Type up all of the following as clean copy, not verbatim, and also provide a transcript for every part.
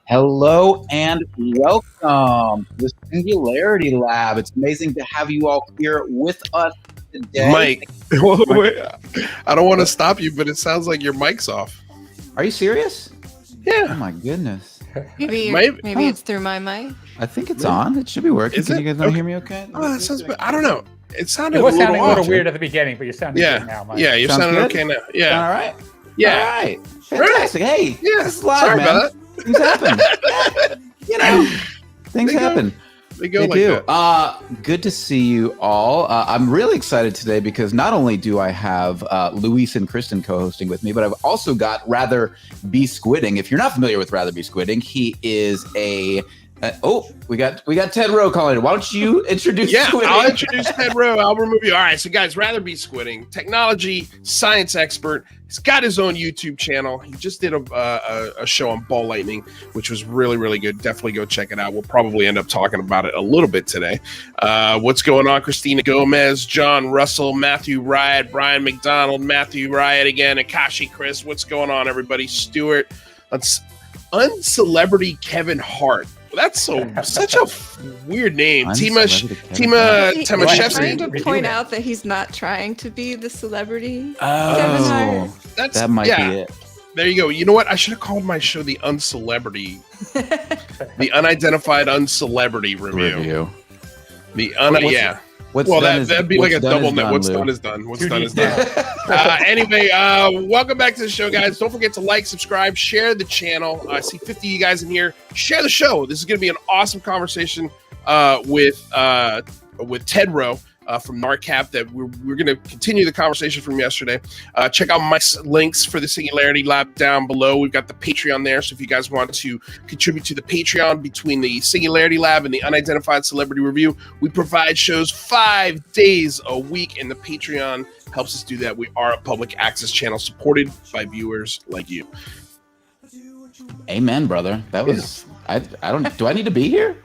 Hello and welcome to the Singularity Lab. It's amazing to have you all here with us today. Mike, I don't want to stop you, but it sounds like your mic's off. Are you serious? Yeah. Oh my goodness. Maybe it's through my mic. I think it's on. It should be working. Is Can it? you guys not Okay. hear me okay? Oh, that sounds. I don't know. It sounded It was sounding a little off. weird at the beginning, but you're sounding good now, Mike. Yeah, you're Sounds sounding good? okay now. Yeah. All right. Yeah. All right. Fantastic. Hey, Yeah. this is live, Sorry man. about that. Things happen. Things They go- happen. They go They like do. that. Good to see you all. I'm really excited today because not only do I have Luis and Kristen co-hosting with me, but I've also got Rather Be Squidding. If you're not familiar with Rather Be Squidding, he is we got Ted Rowe calling it. Why don't you introduce? Yeah, Squidding? I'll introduce Ted Rowe. I'll remove you. All right, so guys, Rather Be Squidding, technology science expert. He's got his own YouTube channel. He just did a show on ball lightning, which was really, really good. Definitely go check it out. We'll probably end up talking about it a little bit today. What's going on? Christina Gomez, John Russell, Matthew Riot, Brian McDonald, Matthew Riot again, Akashi Chris. What's going on, everybody? Stuart, Uncelebrity Kevin Hart. That's such a weird name. Tima He's trying Temashevsky. to point out that he's not trying to be the celebrity. Oh, Kevin Hart. that might be it. There you go. You know what? I should have called my show the Uncelebrity, the Unidentified Uncelebrity Review. What's Well, done that'd be like a what's done double is net. done, What's Lou. done is done. What's done is done. Anyway, welcome back to the show, guys. Don't forget to like, subscribe, share the channel. I see 50 of you guys in here. Share the show. This is going to be an awesome conversation with Ted Rowe from NARCAP. That we're going to continue the conversation from yesterday. Check out Mike's links for the Singularity Lab down below. We've got the Patreon there, so if you guys want to contribute to the Patreon between the Singularity Lab and the Unidentified Celebrity Review, we provide shows 5 days a week, and the Patreon helps us do that. We are a public access channel supported by viewers like you. Amen, brother. That was. I don't. Do I need to be here?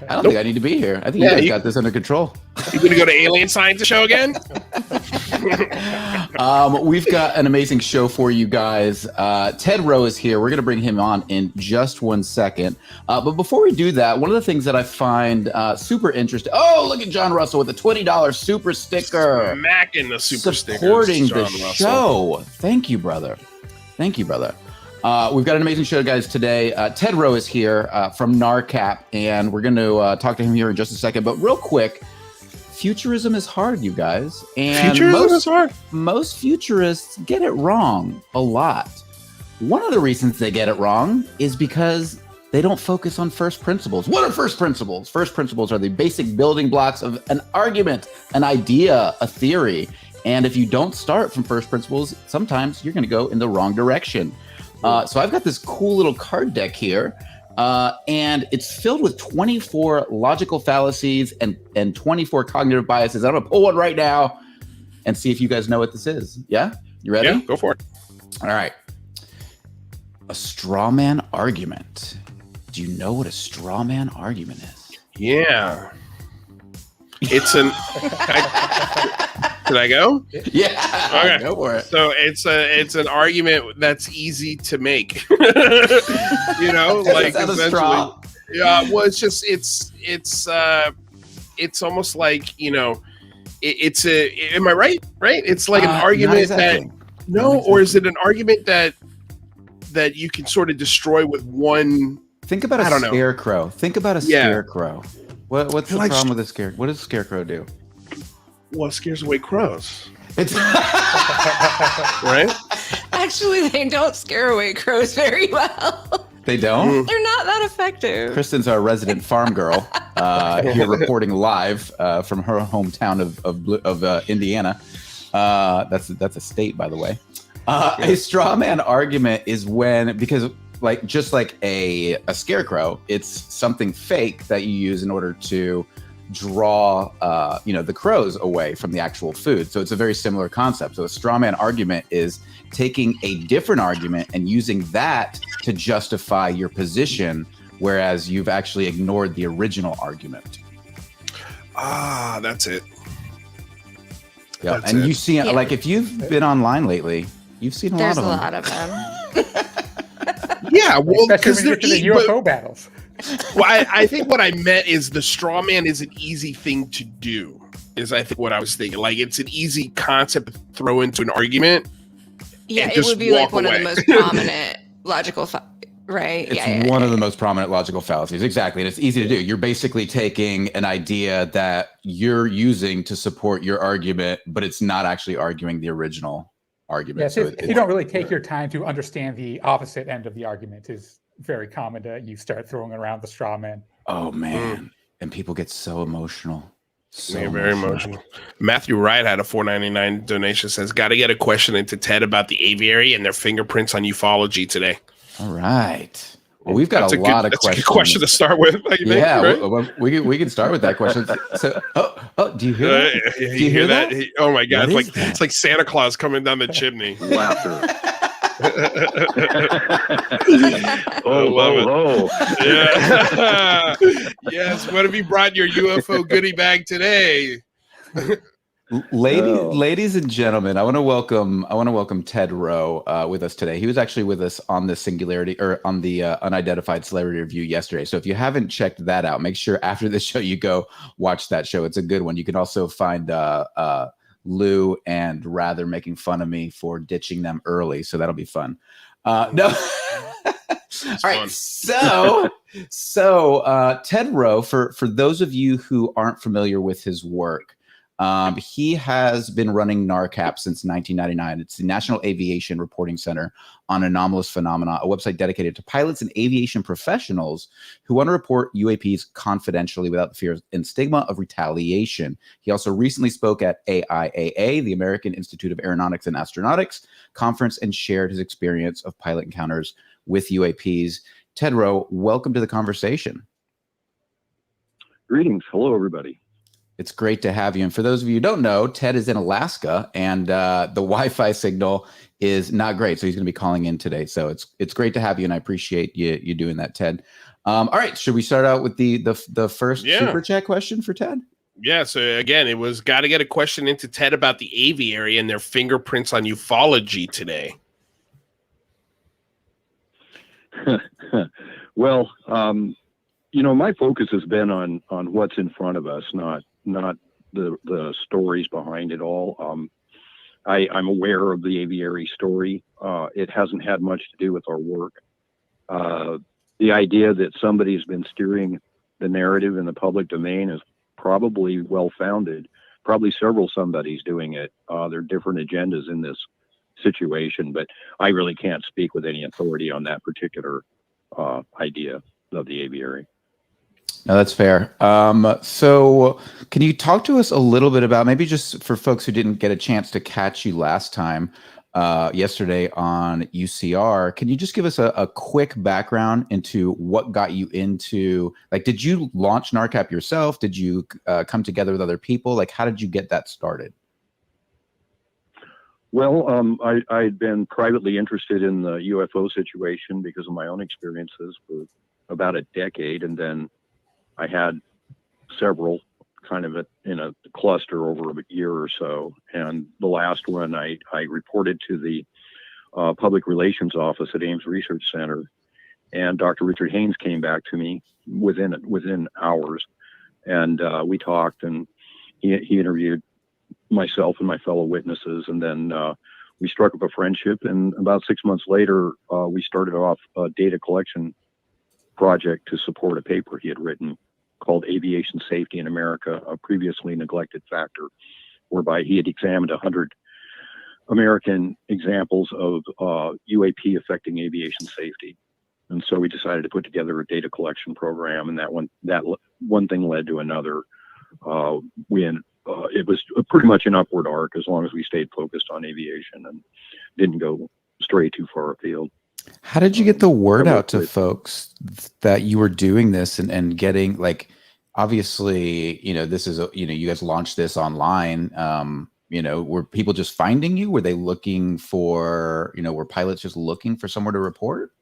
I don't think I need to be here. I think you guys got this under control. You going to go to Alien Scientist Show again? We've got an amazing show for you guys. Ted Rowe is here. We're going to bring him on in just 1 second. But before we do that, one of the things that I find super interesting. Oh, look at John Russell with a $20 super sticker. Smacking the super stickers. Supporting John the Russell. show. Thank you, brother. Thank you, brother. We've got an amazing show, guys, today. Ted Rowe is here from NARCAP, and we're going to talk to him here in just a second. But real quick, futurism is hard, you guys. And Futurism is hard. most futurists get it wrong a lot. One of the reasons they get it wrong is because they don't focus on first principles. What are first principles? First principles are the basic building blocks of an argument, an idea, a theory. And if you don't start from first principles, sometimes you're going to go in the wrong direction. So I've got this cool little card deck here, and it's filled with 24 logical fallacies and 24 cognitive biases. I'm going to pull one right now and see if you guys know what this is. Yeah? You ready? Yeah, go for it. All right. A straw man argument. Do you know what a straw man argument is? Yeah. It's an... Did I go? Yeah. Okay. Go for it. So it's an argument that's easy to make. You know, like Is that a essentially. straw? Yeah. Well, it's almost like, you know, am I right? Right? It's like an argument or is it an argument that you can sort of destroy with one? Think about a scarecrow. Think about a scarecrow. What's the problem with a scarecrow? What does a scarecrow do? Well, it scares away crows. It's Right? Actually, they don't scare away crows very well. They don't? They're not that effective. Kristen's our resident farm girl here reporting live from her hometown of Indiana. That's a state, by the way. A straw man argument is because just like a scarecrow, it's something fake that you use in order to draw the crows away from the actual food. So it's a very similar concept. So a straw man argument is taking a different argument and using that to justify your position, whereas you've actually ignored the original argument. Ah, that's it. Yeah, That's and it. you see, like, if you've been online lately, you've seen a There's lot a of lot of them. Yeah, well, Especially because when you they're get to the UFO battles. Well, I think what I meant is the straw man is an easy thing to do. Is I think what I was thinking. Like it's an easy concept to throw into an argument. Yeah, and it just would be like walk one of the away. most prominent logical, right? It's one of the most prominent logical fallacies. Exactly. And it's easy to do. You're basically taking an idea that you're using to support your argument, but it's not actually arguing the original argument. Yes, if you don't really take your time to understand the opposite end of the argument, is very common to you start throwing around the straw man. Oh man. And people get so emotional. Very emotional. Matthew Wright had a $4.99 donation. Says, "Got to get a question into Ted about the aviary and their fingerprints on ufology today." All right. Well, we've got a lot of questions. That's a good question to start with. Yeah, right? we can start with that question. So, do you hear that? Do you hear that? Oh my God! It's like Santa Claus coming down the chimney. Laughter. Oh, yeah. Yes. What have you brought in your UFO goodie bag today? Ladies and gentlemen, I want to welcome Ted Rowe with us today. He was actually with us on the Singularity or on the Unidentified Celebrity Review yesterday. So if you haven't checked that out, make sure after this show you go watch that show. It's a good one. You can also find Lou and Rather making fun of me for ditching them early, so that'll be fun. No. All right. So Ted Rowe, for those of you who aren't familiar with his work, he has been running NARCAP since 1999. It's the National Aviation Reporting Center on Anomalous Phenomena, a website dedicated to pilots and aviation professionals who want to report UAPs confidentially without the fear and stigma of retaliation. He also recently spoke at AIAA, the American Institute of Aeronautics and Astronautics conference, and shared his experience of pilot encounters with UAPs. Ted Rowe, welcome to the conversation. Greetings. Hello, everybody. It's great to have you. And for those of you who don't know, Ted is in Alaska, and the Wi-Fi signal is not great. So he's going to be calling in today. So it's great to have you, and I appreciate you doing that, Ted. All right, should we start out with the first super chat question for Ted? Yeah. So again, it was got to get a question into Ted about the aviary and their fingerprints on ufology today. Well, my focus has been on what's in front of us, not the stories behind it all. I'm aware of the aviary story. It hasn't had much to do with our work. The idea that somebody's been steering the narrative in the public domain is probably well-founded. Probably several somebodies doing it. There are different agendas in this situation, but I really can't speak with any authority on that particular idea of the aviary. No, that's fair. So can you talk to us a little bit about, maybe just for folks who didn't get a chance to catch you last time, yesterday on UCR, can you just give us a quick background into what got you into, like, did you launch NARCAP yourself? Did you come together with other people? Like, how did you get that started? Well, I'd been privately interested in the UFO situation because of my own experiences for about a decade, and then I had several kind of in a cluster over a year or so. And the last one, I reported to the public relations office at Ames Research Center, and Dr. Richard Haynes came back to me within hours, and we talked, and he interviewed myself and my fellow witnesses, and then we struck up a friendship. And about 6 months later, we started off a data collection project to support a paper he had written called Aviation Safety in America, a previously neglected factor, whereby he had examined 100 American examples of UAP affecting aviation safety. And so we decided to put together a data collection program, and that one thing led to another. It was pretty much an upward arc as long as we stayed focused on aviation and didn't go stray too far afield. How did you get the word out to folks that you were doing this and getting, like, obviously, this is, you guys launched this online, were people just finding you? Were they looking for, were pilots just looking for somewhere to report?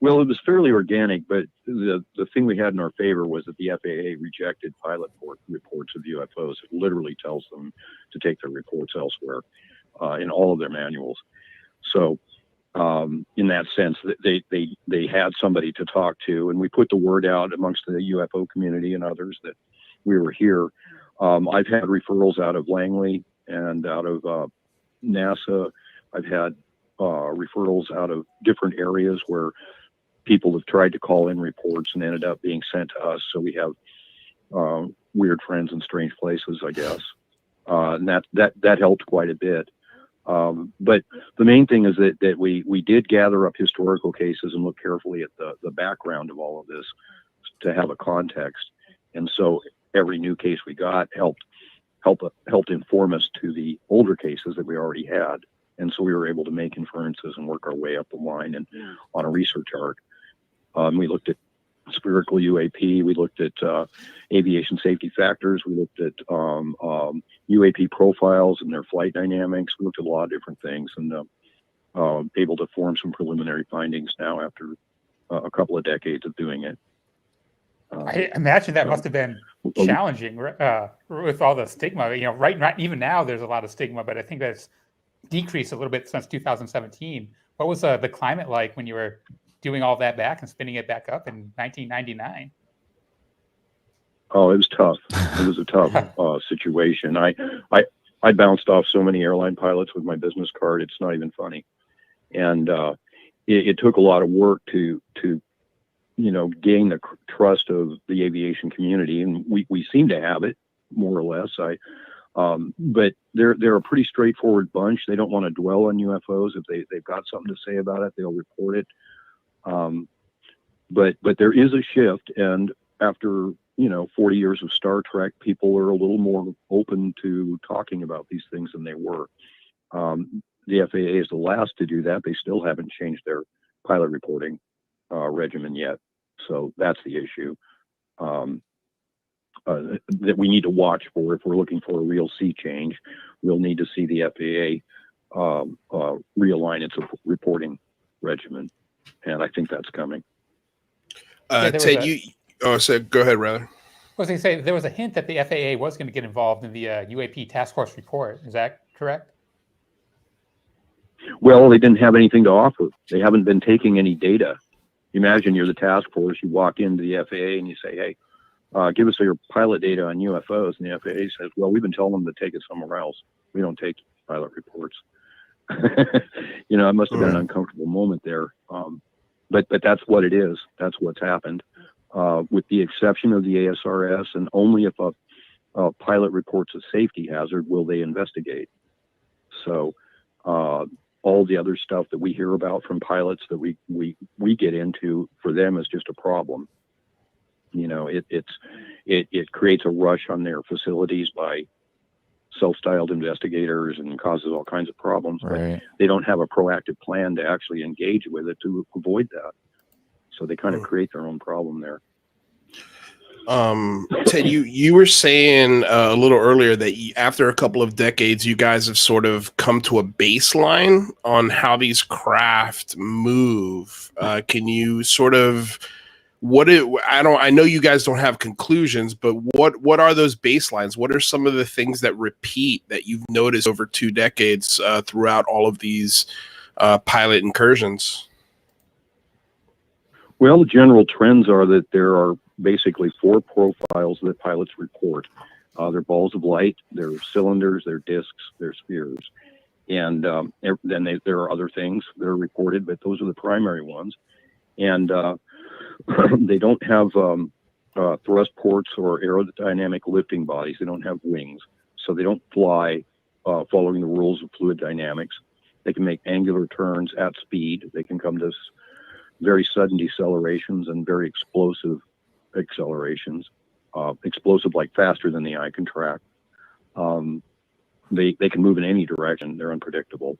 Well, it was fairly organic, but the thing we had in our favor was that the FAA rejected pilot reports of UFOs. It literally tells them to take their reports elsewhere in all of their manuals. So in that sense, that they had somebody to talk to, and we put the word out amongst the UFO community and others that we were here. I've had referrals out of Langley and out of NASA. I've had referrals out of different areas where people have tried to call in reports and ended up being sent to us. So we have weird friends in strange places, I guess, and that helped quite a bit. But the main thing is that we did gather up historical cases and look carefully at the background of all of this to have a context. And so every new case we got helped inform us to the older cases that we already had. And so we were able to make inferences and work our way up the line and on a research arc. We looked at spherical UAP. We looked at aviation safety factors. We looked at UAP profiles and their flight dynamics. We looked at a lot of different things and able to form some preliminary findings now after a couple of decades of doing it. I imagine that must have been challenging with all the stigma. You know, right even now there's a lot of stigma, but I think that's decreased a little bit since 2017. What was the climate like when you were doing all that back and spinning it back up in 1999? Oh, it was tough. It was a tough situation. I bounced off so many airline pilots with my business card. It's not even funny. And it took a lot of work to gain the trust of the aviation community, and we seem to have it more or less. But they're a pretty straightforward bunch. They don't want to dwell on UFOs. If they've got something to say about it, they'll report it. But there is a shift, and after 40 years of Star Trek, people are a little more open to talking about these things than they were. The FAA is the last to do that. They still haven't changed their pilot reporting regimen yet, so that's the issue that we need to watch for. If we're looking for a real sea change, we'll need to see the FAA realign its reporting regimen, and I think that's coming. Ted, go ahead, rather. I was going to say there was a hint that the FAA was going to get involved in the UAP task force report. Is that correct? Well, they didn't have anything to offer. They haven't been taking any data. Imagine you're the task force. You walk into the FAA and you say, "Hey, give us your pilot data on UFOs." And the FAA says, "Well, we've been telling them to take it somewhere else. We don't take pilot reports." It must have been an uncomfortable moment there. But that's what it is. That's what's happened. With the exception of the ASRS, and only if a pilot reports a safety hazard will they investigate. So all the other stuff that we hear about from pilots that we get into, for them, is just a problem. It creates a rush on their facilities by self-styled investigators and causes all kinds of problems. Right. But they don't have a proactive plan to actually engage with it to avoid that. So they kind of create their own problem there. Ted, you were saying a little earlier that after a couple of decades, you guys have sort of come to a baseline on how these craft move. Can you sort of I know you guys don't have conclusions, but what are those baselines? What are some of the things that repeat that you've noticed over 2 decades throughout all of these pilot incursions? Well, the general trends are that there are basically 4 profiles that pilots report. They're balls of light, they're cylinders, they're discs, they're spheres. And then there are other things that are reported, but those are the primary ones. And they don't have thrust ports or aerodynamic lifting bodies. They don't have wings, so they don't fly following the rules of fluid dynamics. They can make angular turns at speed. They can come to very sudden decelerations and very explosive accelerations. Explosive, like faster than the eye can track. They can move in any direction. They're unpredictable.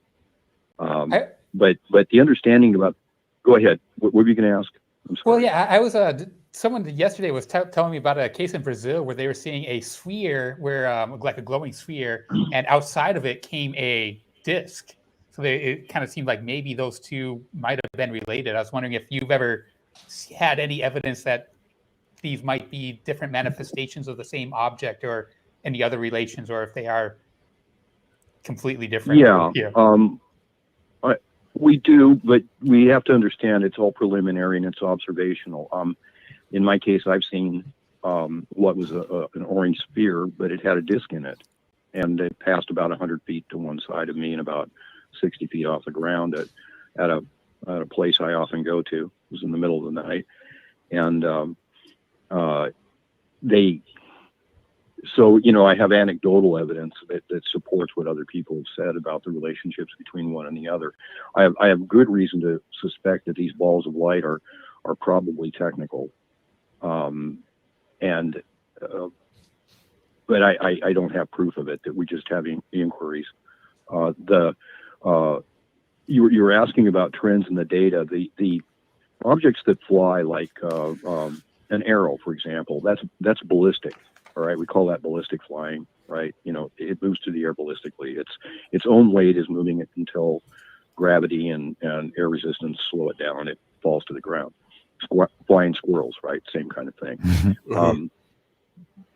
But the understanding about, go ahead. What were you going to ask? I'm sorry. Well, yeah, I was someone yesterday was telling me about a case in Brazil where they were seeing a sphere where like a glowing sphere, and outside of it came a disc. So it kind of seemed like maybe those two might have been related. I was wondering if you've ever had any evidence that these might be different manifestations of the same object, or any other relations, or if they are completely different. Yeah. We do, but we have to understand it's all preliminary and it's observational. In my case, I've seen what was an orange sphere, but it had a disc in it, and it passed about 100 feet to one side of me and about 60 feet off the ground at a place I often go to. It was in the middle of the night, and so, I have anecdotal evidence that supports what other people have said about the relationships between one and the other. I have good reason to suspect that these balls of light are probably technical. But I don't have proof of it, that we're just having inquiries. You were asking about trends in the data. The objects that fly, like an arrow, for example, that's ballistic. All right, we call that ballistic flying, right? It moves through the air ballistically. Its own weight is moving it until gravity and air resistance slow it down. It falls to the ground. Flying squirrels, right? Same kind of thing.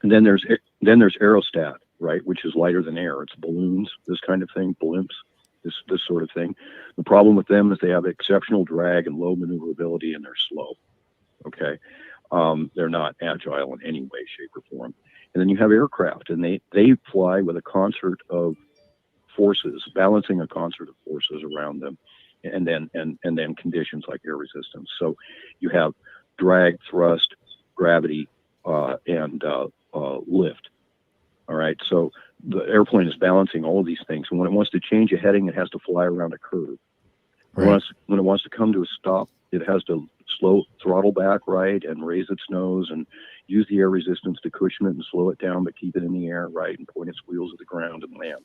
And then there's aerostat, right, which is lighter than air. It's balloons, this kind of thing, blimps, this sort of thing. The problem with them is they have exceptional drag and low maneuverability, and they're slow. Okay, they're not agile in any way, shape, or form. And then you have aircraft, and they fly with a concert of forces, balancing a concert of forces around them, and then conditions like air resistance. So you have drag, thrust, gravity, and lift. All right, so the airplane is balancing all of these things, and when it wants to change a heading, it has to fly around a curve. Right. When it wants to come to a stop, it has to throttle back, right, and raise its nose and use the air resistance to cushion it and slow it down, but keep it in the air, right, and point its wheels at the ground and land.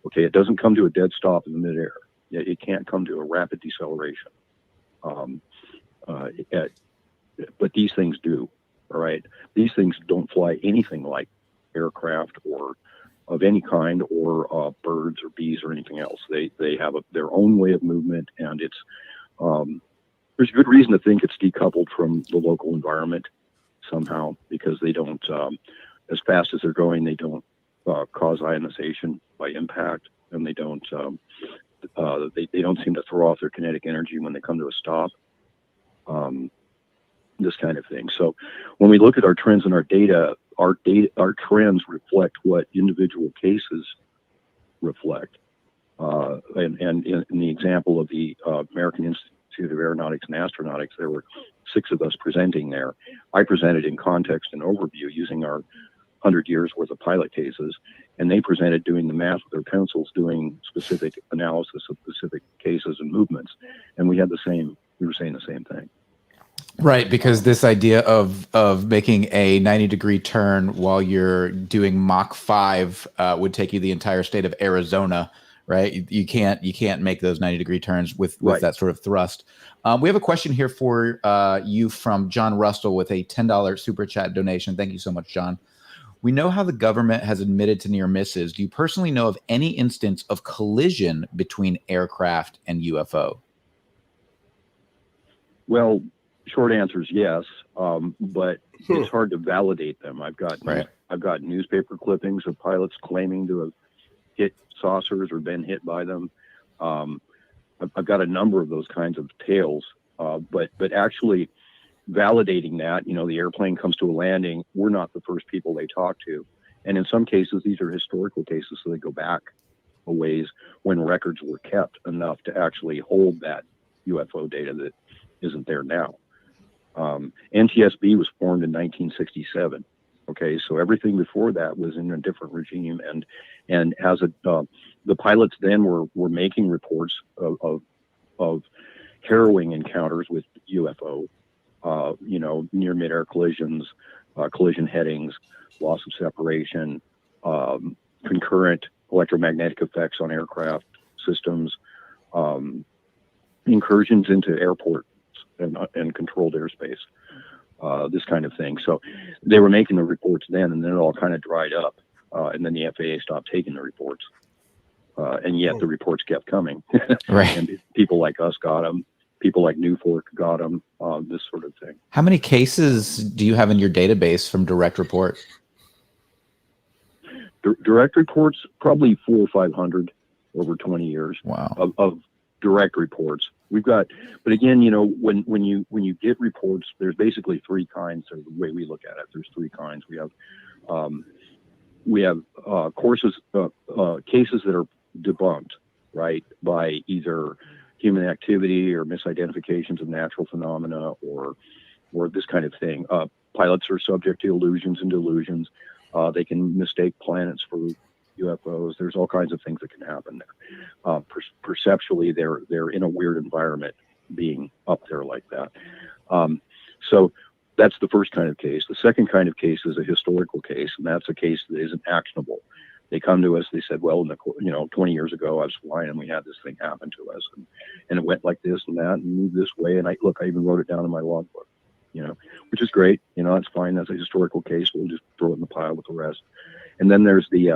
Okay, it doesn't come to a dead stop in the midair. It can't come to a rapid deceleration. But these things do. All right, these things don't fly anything like aircraft or of any kind, or birds or bees or anything else. They have their own way of movement, and it's there's good reason to think it's decoupled from the local environment somehow, because they don't, as fast as they're going, they don't cause ionization by impact, and they don't seem to throw off their kinetic energy when they come to a stop. This kind of thing. So when we look at our trends and our trends reflect what individual cases reflect. And in the example of the American Institute of Aeronautics and Astronautics, there were 6 of us presenting there. I presented in context and overview using our 100 years worth of pilot cases, and they presented doing the math with their pencils, doing specific analysis of specific cases and movements. And we were saying the same thing. Right, because this idea of making a 90-degree turn while you're doing Mach 5 would take you the entire state of Arizona, right? You can't make those 90-degree turns with right. that sort of thrust. We have a question here for you from John Russell with a $10 super chat donation. Thank you so much, John. We know how the government has admitted to near misses. Do you personally know of any instance of collision between aircraft and UFO? Well, short answer is yes, but it's hard to validate them. I've got newspaper clippings of pilots claiming to have hit saucers or been hit by them. I've got a number of those kinds of tales, but actually validating that, the airplane comes to a landing, we're not the first people they talk to. And in some cases, these are historical cases, so they go back a ways when records were kept enough to actually hold that UFO data that isn't there now. NTSB was formed in 1967. Okay, so everything before that was in a different regime, and as the pilots then were making reports of harrowing encounters with UFO, near mid-air collisions, collision headings, loss of separation, concurrent electromagnetic effects on aircraft systems, incursions into airports and controlled airspace, this kind of thing. So they were making the reports then, and then it all kind of dried up, and then the FAA stopped taking the reports, and yet the reports kept coming. Right. And people like us got them. People like Newfork got them. This sort of thing. How many cases do you have in your database from direct report? Direct reports, probably 400 or 500 over 20 years. Wow. Of direct reports. We've got, but again, you know, when you get reports, there's basically three kinds. Or the way we look at it, there's three kinds. We have cases that are debunked, right, by either human activity or misidentifications of natural phenomena or this kind of thing. Pilots are subject to illusions and delusions. They can mistake planets for UFOs. There's all kinds of things that can happen there. Perceptually, they're in a weird environment being up there like that. So that's the first kind of case. The second kind of case is a historical case, and that's a case that isn't actionable. They come to us, they said, well, 20 years ago I was flying and we had this thing happen to us, and it went like this and that and moved this way, and I even wrote it down in my logbook, which is great. It's fine. That's a historical case. We'll just throw it in the pile with the rest. And then there's the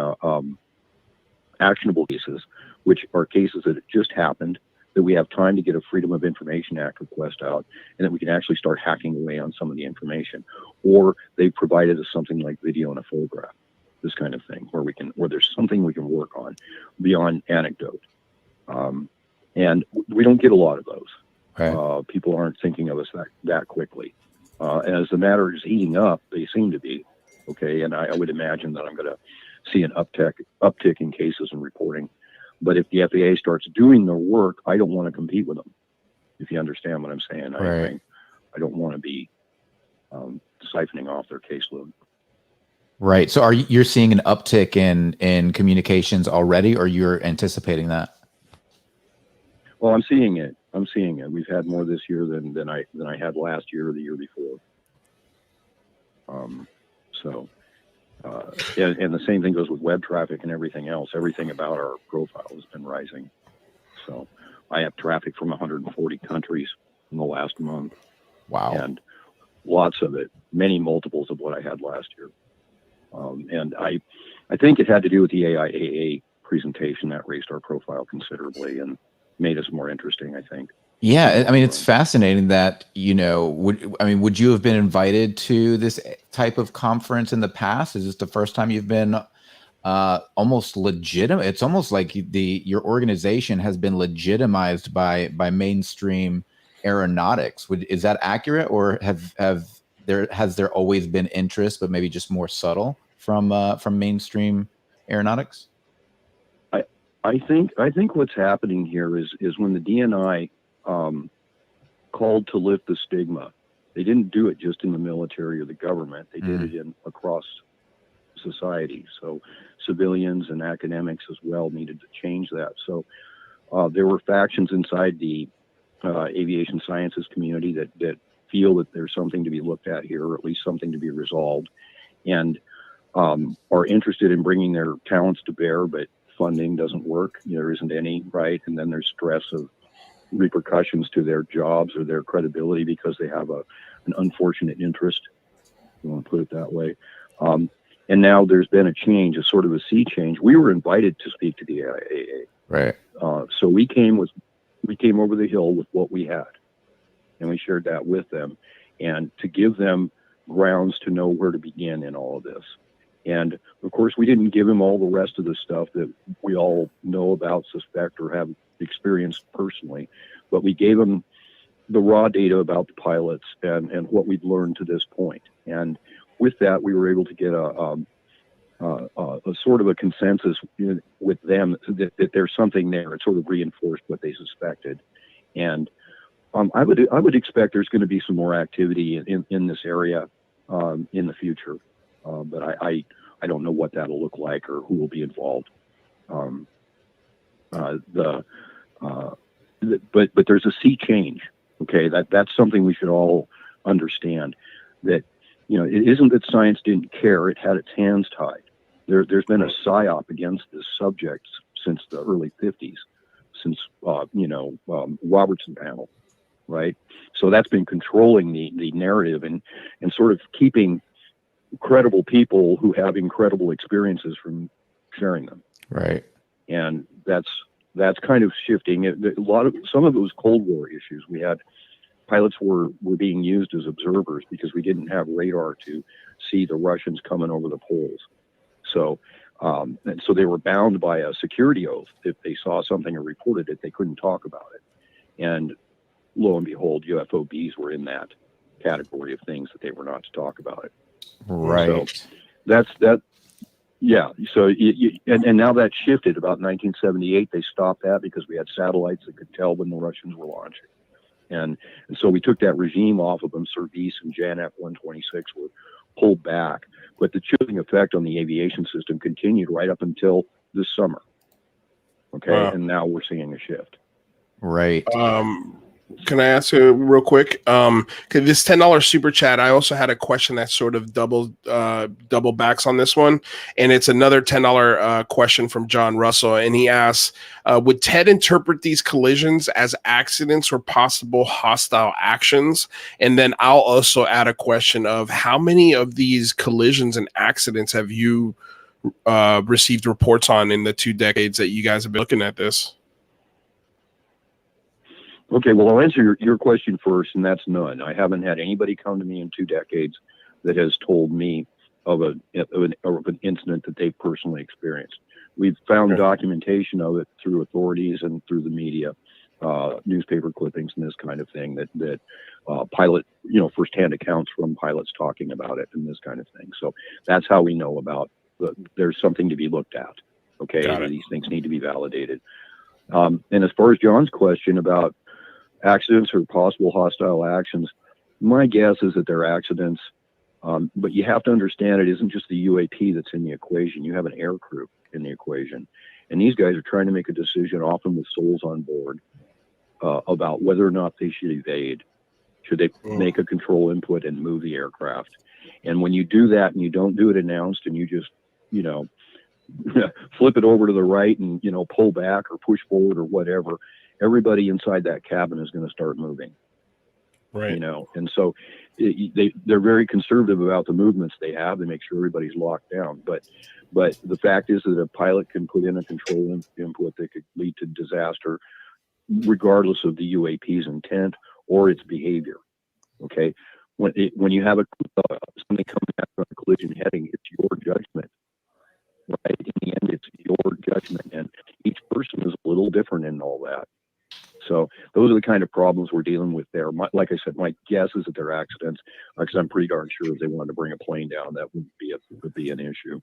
actionable cases, which are cases that just happened, that we have time to get a Freedom of Information Act request out, and that we can actually start hacking away on some of the information. Or they provided us something like video and a photograph, this kind of thing, where there's something we can work on beyond anecdote. And we don't get a lot of those. Right. People aren't thinking of us that quickly. And as the matter is heating up, they seem to be. Okay, and I would imagine that I'm going to see an uptick in cases and reporting. But if the FAA starts doing their work, I don't want to compete with them. If you understand what I'm saying, right. I don't want to be siphoning off their caseload. Right. So you're seeing an uptick in communications already, or you're anticipating that? Well, I'm seeing it. We've had more this year than I had last year or the year before. And the same thing goes with web traffic and everything else. Everything about our profile has been rising. So I have traffic from 140 countries in the last month. Wow. And lots of it, many multiples of what I had last year. And I think it had to do with the AIAA presentation that raised our profile considerably and made us more interesting, I think. Yeah, I mean, it's fascinating that, would you have been invited to this type of conference in the past? Is this the first time you've been almost legitimate? It's almost like your organization has been legitimized by mainstream aeronautics. Is that accurate, or has there always been interest, but maybe just more subtle from mainstream aeronautics? I think what's happening here is when the DNI called to lift the stigma, they didn't do it just in the military or the government. They did it across society. So civilians and academics as well needed to change that. So there were factions inside the aviation sciences community that feel that there's something to be looked at here, or at least something to be resolved, and are interested in bringing their talents to bear, but funding doesn't work. There isn't any, right? And then there's stress of repercussions to their jobs or their credibility because they have an unfortunate interest, if you want to put it that way. And now there's been a change, a sort of a sea change. We were invited to speak to the AIAA. Right. So we came over the hill with what we had, and we shared that with them, and to give them grounds to know where to begin in all of this. And of course, we didn't give him all the rest of the stuff that we all know about, suspect, or have experienced personally, but we gave him the raw data about the pilots and what we'd learned to this point. And with that, we were able to get a sort of a consensus with them that there's something there. It sort of reinforced what they suspected. And I would expect there's going to be some more activity in this area in the future. But I don't know what that'll look like or who will be involved. But there's a sea change. Okay, that's something we should all understand. That it isn't that science didn't care; it had its hands tied. There's been a psyop against this subject since the early 50s, since Robertson panel, right? So that's been controlling the narrative and sort of keeping credible people who have incredible experiences from sharing them. Right. And that's kind of shifting. Some of it was Cold War issues. We had pilots were being used as observers because we didn't have radar to see the Russians coming over the poles. So And so they were bound by a security oath. If they saw something or reported it, they couldn't talk about it. And lo and behold, UFOBs were in that category of things that they were not to talk about it. Right. So that's that. Yeah. So and now that shifted. About 1978, they stopped that because we had satellites that could tell when the Russians were launching. And so we took that regime off of them. Service and JANF 126 were pulled back, but the chilling effect on the aviation system continued right up until this summer. Okay. Wow. And now we're seeing a shift. Right. Can I ask you real quick? This $10 super chat, I also had a question that sort of double backs on this one, and it's another $10 question from John Russell, and he asks, would Ted interpret these collisions as accidents or possible hostile actions? And then I'll also add a question of how many of these collisions and accidents have you received reports on in the 2 decades that you guys have been looking at this? Okay, well, I'll answer your question first, and that's none. I haven't had anybody come to me in 2 decades that has told me of an incident that they personally experienced. We've found documentation of it through authorities and through the media, newspaper clippings and this kind of thing, that pilot, firsthand accounts from pilots talking about it and this kind of thing. So that's how we know about there's something to be looked at. Okay, these things need to be validated. And as far as John's question about accidents or possible hostile actions, my guess is that they're accidents. But you have to understand it isn't just the UAP that's in the equation. You have an air crew in the equation. And these guys are trying to make a decision, often with souls on board, about whether or not they should evade. Should they make a control input and move the aircraft? And when you do that and you don't do it announced and you just, flip it over to the right and, pull back or push forward or whatever, everybody inside that cabin is going to start moving. Right. And so they're very conservative about the movements they have. They make sure everybody's locked down. But the fact is that a pilot can put in a control input that could lead to disaster, regardless of the UAP's intent or its behavior. Okay. When you have something coming after a collision heading, it's your judgment. Right. In the end, it's your judgment, and each person is a little different in all that. So those are the kind of problems we're dealing with there. Like I said, my guess is that they're accidents, because I'm pretty darn sure if they wanted to bring a plane down, that would be an issue.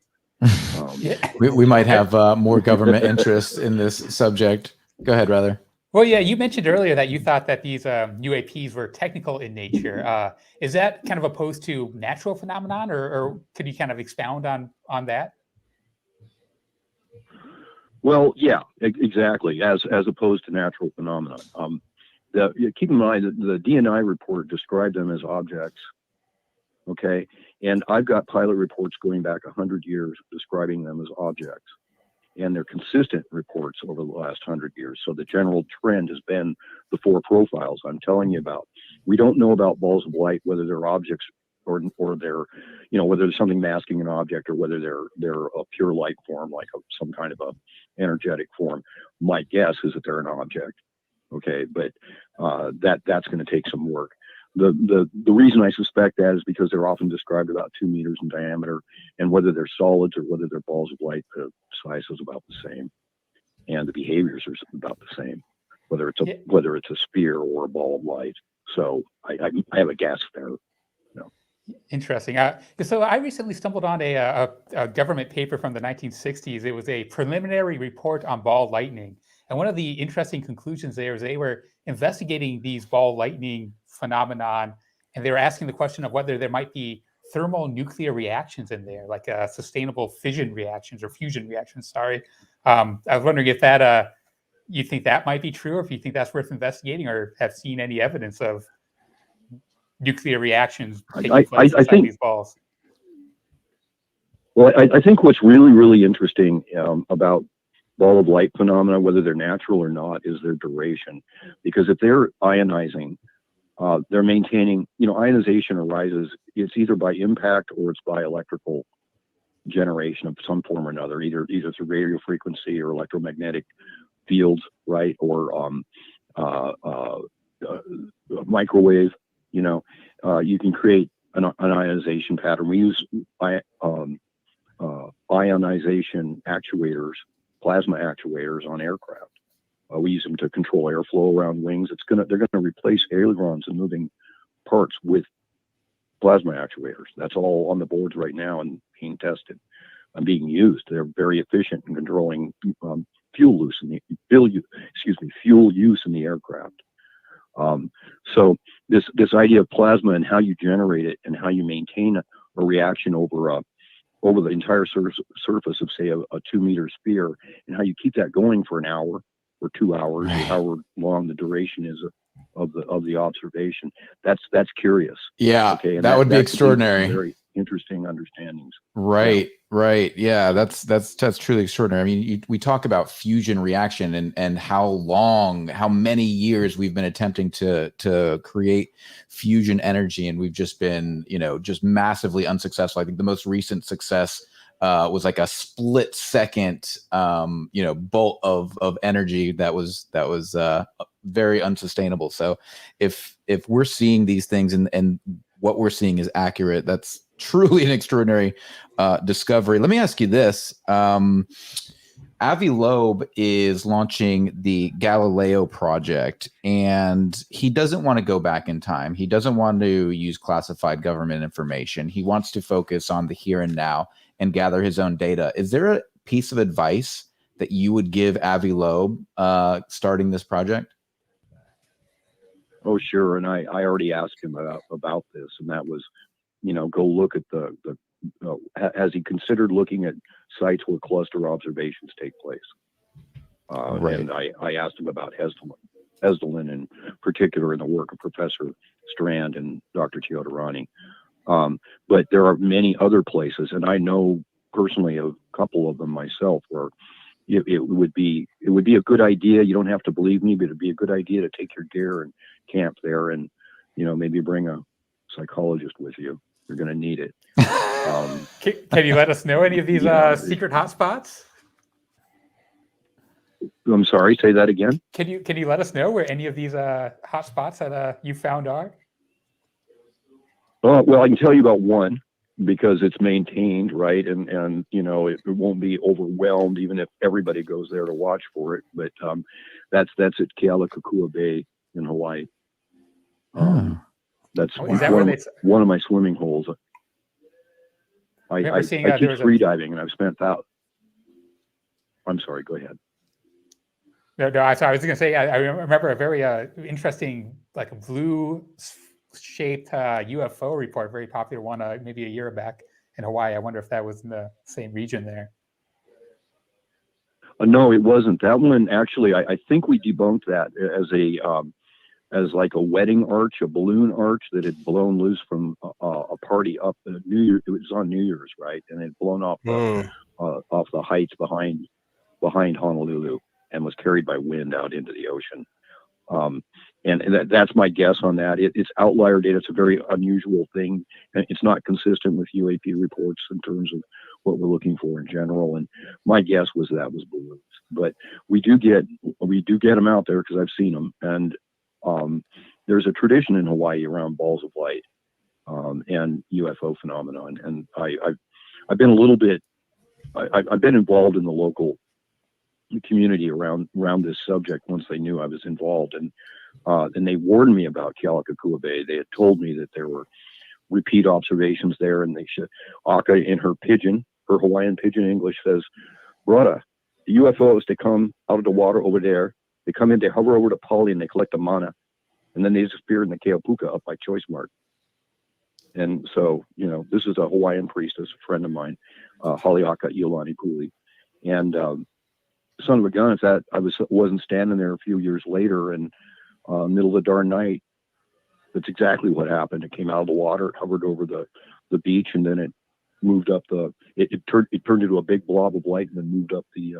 We might have more government interest in this subject. Go ahead, rather. Well, yeah, you mentioned earlier that you thought that these UAPs were technical in nature. Is that kind of opposed to natural phenomenon, or could you kind of expound on that? Well, yeah, exactly. As opposed to natural phenomena. Keep in mind that the DNI report described them as objects. Okay, and I've got pilot reports going back 100 years describing them as objects, and they're consistent reports over the last 100 years. So the general trend has been the 4 profiles I'm telling you about. We don't know about balls of light, whether they're objects or they're, whether there's something masking an object, or whether they're a pure light form, like some kind of a energetic form. My guess is that they're an object. Okay, but that's going to take some work. The reason I suspect that is because they're often described about 2 meters in diameter, and whether they're solids or whether they're balls of light, the size is about the same, and the behaviors are about the same, whether it's a sphere or a ball of light. So I have a guess there. Interesting. So I recently stumbled on a government paper from the 1960s. It was a preliminary report on ball lightning. And one of the interesting conclusions there is they were investigating these ball lightning phenomenon, and they were asking the question of whether there might be thermonuclear reactions in there, like sustainable fission reactions or fusion reactions. Sorry. I was wondering if that you think that might be true, or if you think that's worth investigating, or have seen any evidence of nuclear reactions taking place inside these balls. Well, I think what's really, really interesting about ball of light phenomena, whether they're natural or not, is their duration. Because if they're ionizing, they're maintaining, ionization arises, it's either by impact or it's by electrical generation of some form or another, either through radio frequency or electromagnetic fields, right? Or microwave. You can create an ionization pattern. We use ionization actuators, plasma actuators on aircraft. We use them to control airflow around wings. They're gonna replace ailerons and moving parts with plasma actuators. That's all on the boards right now and being tested and being used. They're very efficient in controlling fuel use in the aircraft. So this idea of plasma and how you generate it and how you maintain a reaction over the entire surface of, say, a 2-meter sphere, and how you keep that going for an hour or 2 hours, or however long the duration is of the observation. That's curious. Yeah, okay, and that would be extraordinary. Very interesting understandings. Right, right. Yeah, that's truly extraordinary. I mean, we talk about fusion reaction and how many years we've been attempting to create fusion energy, and we've just been, just massively unsuccessful. I think the most recent success was like a split second, bolt of energy that was very unsustainable. So if we're seeing these things and what we're seeing is accurate, that's truly an extraordinary discovery. Let me ask you this. Loeb is launching the Galileo project, and he doesn't want to go back in time. He doesn't want to use classified government information. He wants to focus on the here and now and gather his own data. Is there a piece of advice that you would give Loeb starting this project? Oh, sure. And I already asked him about this, and that was, go look at has he considered looking at sites where cluster observations take place? Right. And I asked him about Hesdelin in particular, in the work of Professor Strand and Dr. Teodomani. But there are many other places, and I know personally a couple of them myself, where it would be a good idea. You don't have to believe me, but it'd be a good idea to take your gear and camp there, and maybe bring a psychologist with you. You're going to need it. Can you let us know any of these secret hotspots? I'm sorry, say that again. Can you let us know where any of these hotspots that you found are? Well, I can tell you about one, because it's maintained, right, and it won't be overwhelmed even if everybody goes there to watch for it. But that's at Kealakekua Bay in Hawaii. That's one of my swimming holes. I teach free diving, and I've spent that. I'm sorry, go ahead. No, I was going to say, I remember a very interesting, like, blue-shaped UFO report, very popular one, maybe a year back in Hawaii. I wonder if that was in the same region there. No, it wasn't. That one, actually, I think we debunked that as like a wedding arch, a balloon arch that had blown loose from a party up New Year. It was on New Year's, right? And it had blown off the heights behind Honolulu, and was carried by wind out into the ocean. And that's my guess on that. It's outlier data. It's a very unusual thing, and it's not consistent with UAP reports in terms of what we're looking for in general. And my guess was that was balloons, but we do get them out there, because I've seen them. And there's a tradition in Hawaii around balls of light and UFO phenomena. And I've been a little bit. I've been involved in the local community around this subject once they knew I was involved, and they warned me about Kealakekua Bay. They had told me that there were repeat observations there, and they should. Aka, in her Hawaiian pidgin English, says, "Brother, the UFOs, they come out of the water over there. They come in, they hover over the Pali, and they collect the mana, and then they disappear in the Keopuka up by Choice Mart." And so, this is a Hawaiian priestess, a friend of mine, Haleaka Iolani Puli, and son of a gun, is that I wasn't standing there a few years later, and middle of the darn night, that's exactly what happened. It came out of the water, it hovered over the beach, and then it moved up it turned into a big blob of light, and then moved up the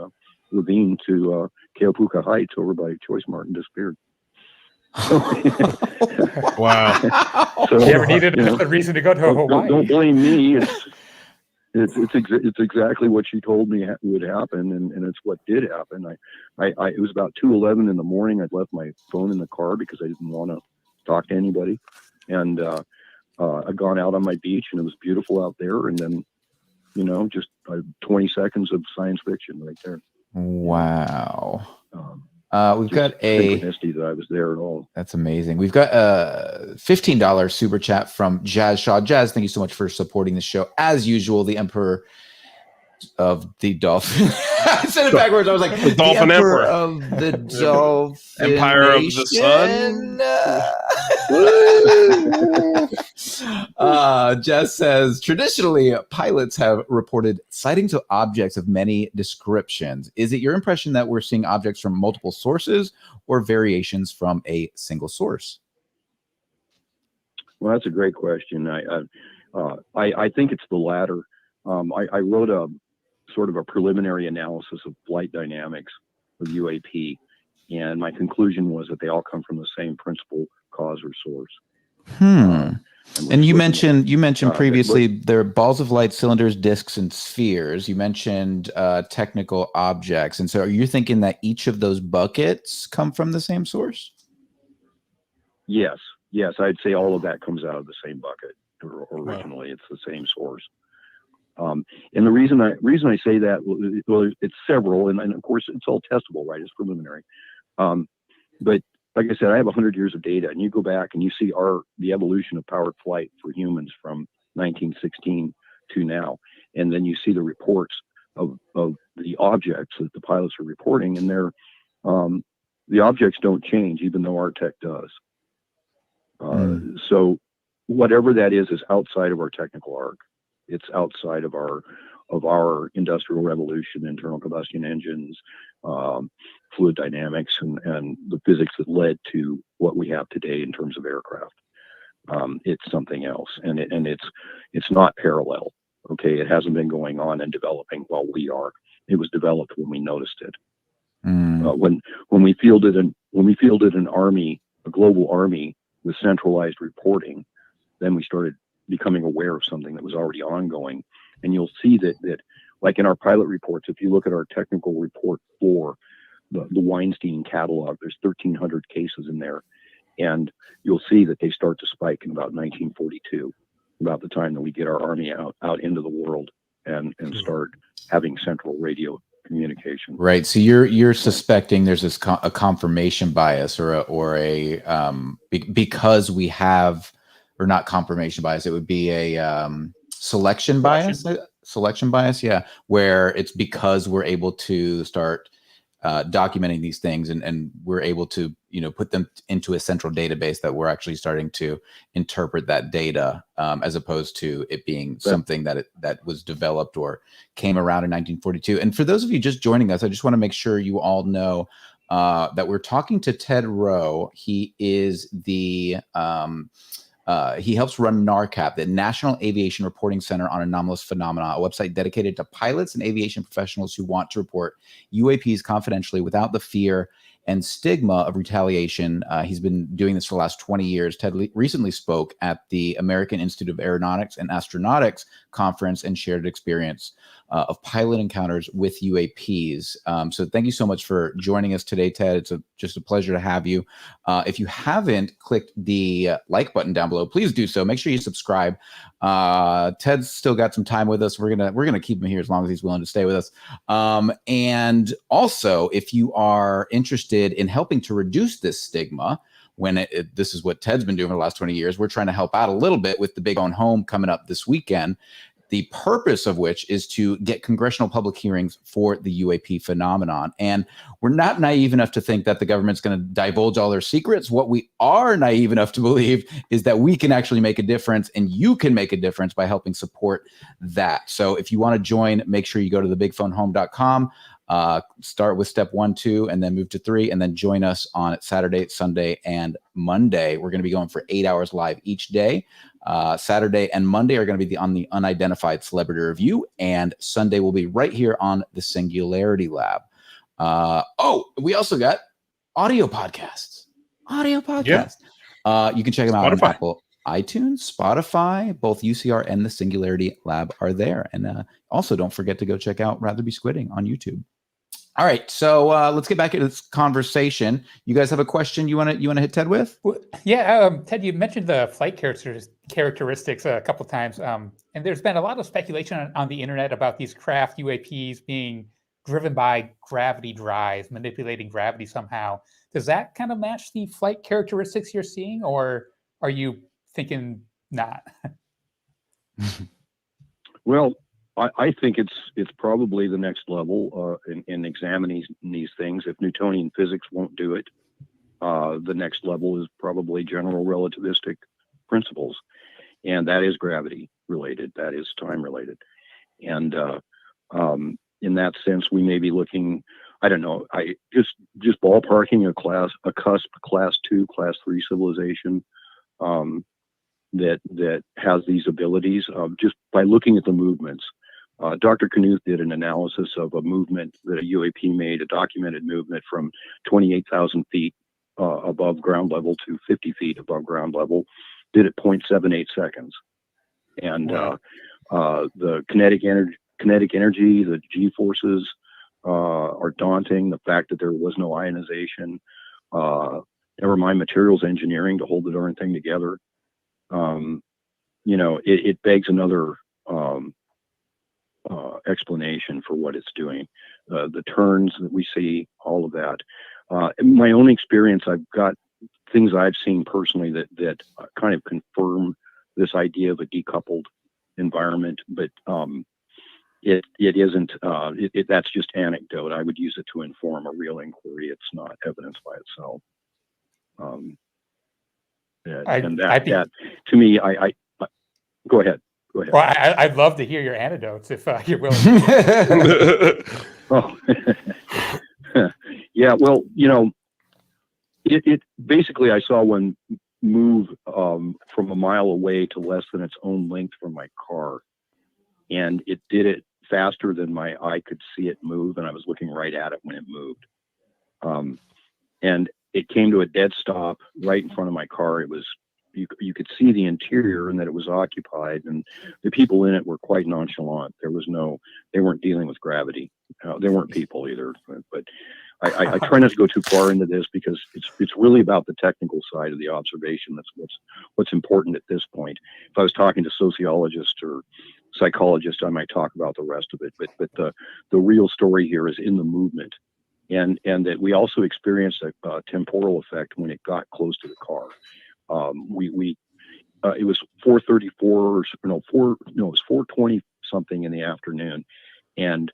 ravine to Keopuka Heights over by Choice Mart and disappeared. Wow. So, you ever needed a reason to go to Hawaii? Don't blame me. It's exactly what she told me would happen, and it's what did happen. It was about 2:11 in the morning. I'd left my phone in the car because I didn't want to talk to anybody, and I'd gone out on my beach, and it was beautiful out there. And then just 20 seconds of science fiction right there. Wow. We've Just got a synchronicity that I was there at all. That's amazing. We've got a $15 super chat from Jazz Shaw. Jazz, thank you so much for supporting the show. As usual, the Emperor of the Dolphin. I said it backwards. I was like, The Dolphin Emperor Emperor. of the Dolphin Empire of the Sun. Jess says, traditionally, pilots have reported sightings of objects of many descriptions. Is it your impression that we're seeing objects from multiple sources or variations from a single source? Well, that's a great question. I think it's the latter. I wrote a sort of a preliminary analysis of flight dynamics of UAP, and my conclusion was that they all come from the same principal cause or source. And you mentioned previously there are balls of light, cylinders, discs, and spheres. You mentioned technical objects, and so are you thinking that each of those buckets come from the same source? Yes, I'd say all of that comes out of the same bucket. Originally, it's the same source. And the reason I say that, well, it's several, and of course it's all testable, right? It's preliminary. But like I said, I have 100 years of data, and you go back and you see the evolution of powered flight for humans from 1916 to now, and then you see the reports of the objects that the pilots are reporting, and the objects don't change, even though our tech does. So whatever that is outside of our technical arc. It's outside of our industrial revolution, internal combustion engines, fluid dynamics, and the physics that led to what we have today in terms of aircraft. It's something else, and it's not parallel. Okay, it hasn't been going on and developing while we are. It was developed when we noticed it. When we fielded an army, a global army with centralized reporting, then we started becoming aware of something that was already ongoing. And you'll see that like in our pilot reports, if you look at our technical report for the Weinstein catalog, there's 1,300 cases in there. And you'll see that they start to spike in about 1942, about the time that we get our army out into the world and start having central radio communication. Right. So you're suspecting there's a confirmation bias or a because we have, or not confirmation bias, it would be a selection bias. Selection bias, yeah, where it's because we're able to start documenting these things and we're able to put them into a central database that we're actually starting to interpret that data as opposed to it being something that was developed or came around in 1942. And for those of you just joining us, I just want to make sure you all know that we're talking to Ted Rowe. He is the he helps run NARCAP, the National Aviation Reporting Center on Anomalous Phenomena, a website dedicated to pilots and aviation professionals who want to report UAPs confidentially without the fear and stigma of retaliation. He's been doing this for the last 20 years. Ted recently spoke at the American Institute of Aeronautics and Astronautics conference and shared experience of pilot encounters with UAPs. So thank you so much for joining us today, Ted. It's just a pleasure to have you. If you haven't clicked the like button down below, please do so. Make sure you subscribe. Ted's still got some time with us. We're gonna keep him here as long as he's willing to stay with us. And also, if you are interested in helping to reduce this stigma, when this is what Ted's been doing for the last 20 years, we're trying to help out a little bit with the Big Own Home coming up this weekend. The purpose of which is to get congressional public hearings for the UAP phenomenon. And we're not naive enough to think that the government's going to divulge all their secrets. What we are naive enough to believe is that we can actually make a difference, and you can make a difference by helping support that. So if you want to join, make sure you go to thebigphonehome.com. Start with step 1, 2, and then move to 3, and then join us on Saturday, Sunday, and Monday. We're going to be going for 8 hours live each day. Saturday and Monday are going to be on the Unidentified Celebrity Review, and Sunday will be right here on the Singularity Lab. We also got audio podcasts. You can check them out on Apple iTunes, Spotify. Both UCR and the Singularity Lab are there. And also don't forget to go check out Rather Be Squidding on YouTube. All right, so let's get back into this conversation. You guys have a question you want to hit Ted with? Well, yeah, Ted, you mentioned the flight characteristics a couple times, and there's been a lot of speculation on the internet about these craft UAPs being driven by gravity drives, manipulating gravity somehow. Does that kind of match the flight characteristics you're seeing, or are you thinking not? Well, I think it's probably the next level in examining these things. If Newtonian physics won't do it, the next level is probably general relativistic principles, and that is gravity related. That is time related, and in that sense, we may be looking. I don't know. I just ballparking a cusp class 2, class 3 civilization. That has these abilities just by looking at the movements. Dr. Knuth did an analysis of a movement that a UAP made, a documented movement from 28,000 feet above ground level to 50 feet above ground level, did it 0.78 seconds. And the kinetic energy, the G forces are daunting. The fact that there was no ionization, never mind materials engineering to hold the darn thing together. It begs another explanation for what it's doing. The turns that we see, all of that. In my own experience, I've got things I've seen personally that kind of confirm this idea of a decoupled environment, but it isn't. That's just anecdote. I would use it to inform a real inquiry. It's not evidence by itself. That to me, I go ahead. Go ahead. Well, I'd love to hear your anecdotes if you're willing. Oh, yeah. Well, it basically I saw one move from a mile away to less than its own length from my car, and it did it faster than my eye could see it move, and I was looking right at it when it moved. And it came to a dead stop right in front of my car. It was you could see the interior and that it was occupied, and the people in it were quite nonchalant. They weren't dealing with gravity. They weren't people either. But I try not to go too far into this because it's really about the technical side of the observation. That's what's important at this point. If I was talking to sociologists or psychologists, I might talk about the rest of it. But the real story here is in the movement, and that we also experienced a temporal effect when it got close to the car. It was 4:34 it was 4:20 something in the afternoon, and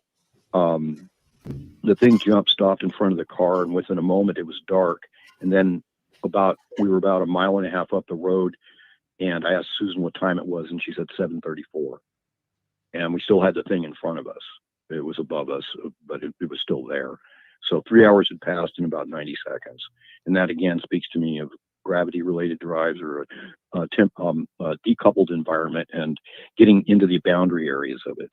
the thing stopped in front of the car, and within a moment it was dark. And then we were about a mile and a half up the road, and I asked Susan what time it was, and she said 7:34, and we still had the thing in front of us. It was above us, but it was still there. So 3 hours had passed in about 90 seconds, and that again speaks to me of gravity-related drives or a decoupled environment and getting into the boundary areas of it.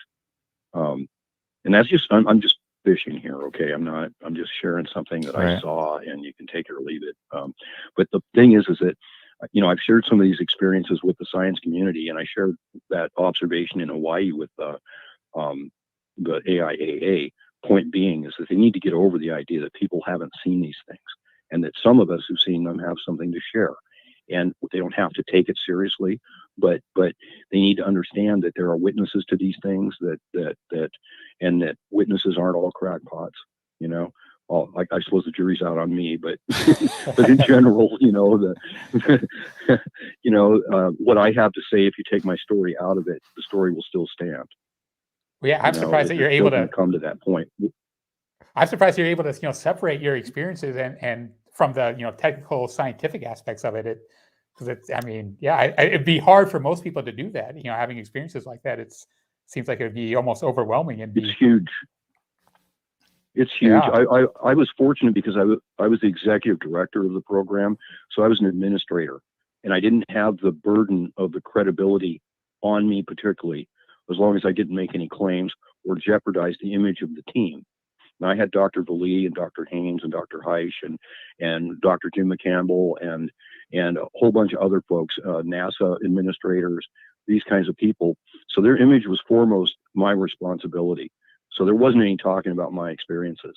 And that's just I'm just fishing here, okay? I'm just sharing something that I saw, and you can take it or leave it. But the thing is that I've shared some of these experiences with the science community, and I shared that observation in Hawaii with the AIAA. Point being is that they need to get over the idea that people haven't seen these things, and that some of us who've seen them have something to share, and they don't have to take it seriously, but they need to understand that there are witnesses to these things, and that witnesses aren't all crackpots. I suppose the jury's out on me, but but in general, what I have to say, if you take my story out of it, the story will still stand. Well, yeah, I'm surprised that you're able to come to that point. I'm surprised you're able to separate your experiences and from the technical scientific aspects of it. It'd be hard for most people to do that. Having experiences like that, it seems like it would be almost overwhelming. It's huge. It's huge. Yeah. I was fortunate because I was the executive director of the program, so I was an administrator, and I didn't have the burden of the credibility on me particularly, as long as I didn't make any claims or jeopardize the image of the team. And I had Dr. Valee and Dr. Haynes and Dr. Heisch and Dr. Jim McCampbell and a whole bunch of other folks, NASA administrators, these kinds of people. So their image was foremost my responsibility. So there wasn't any talking about my experiences.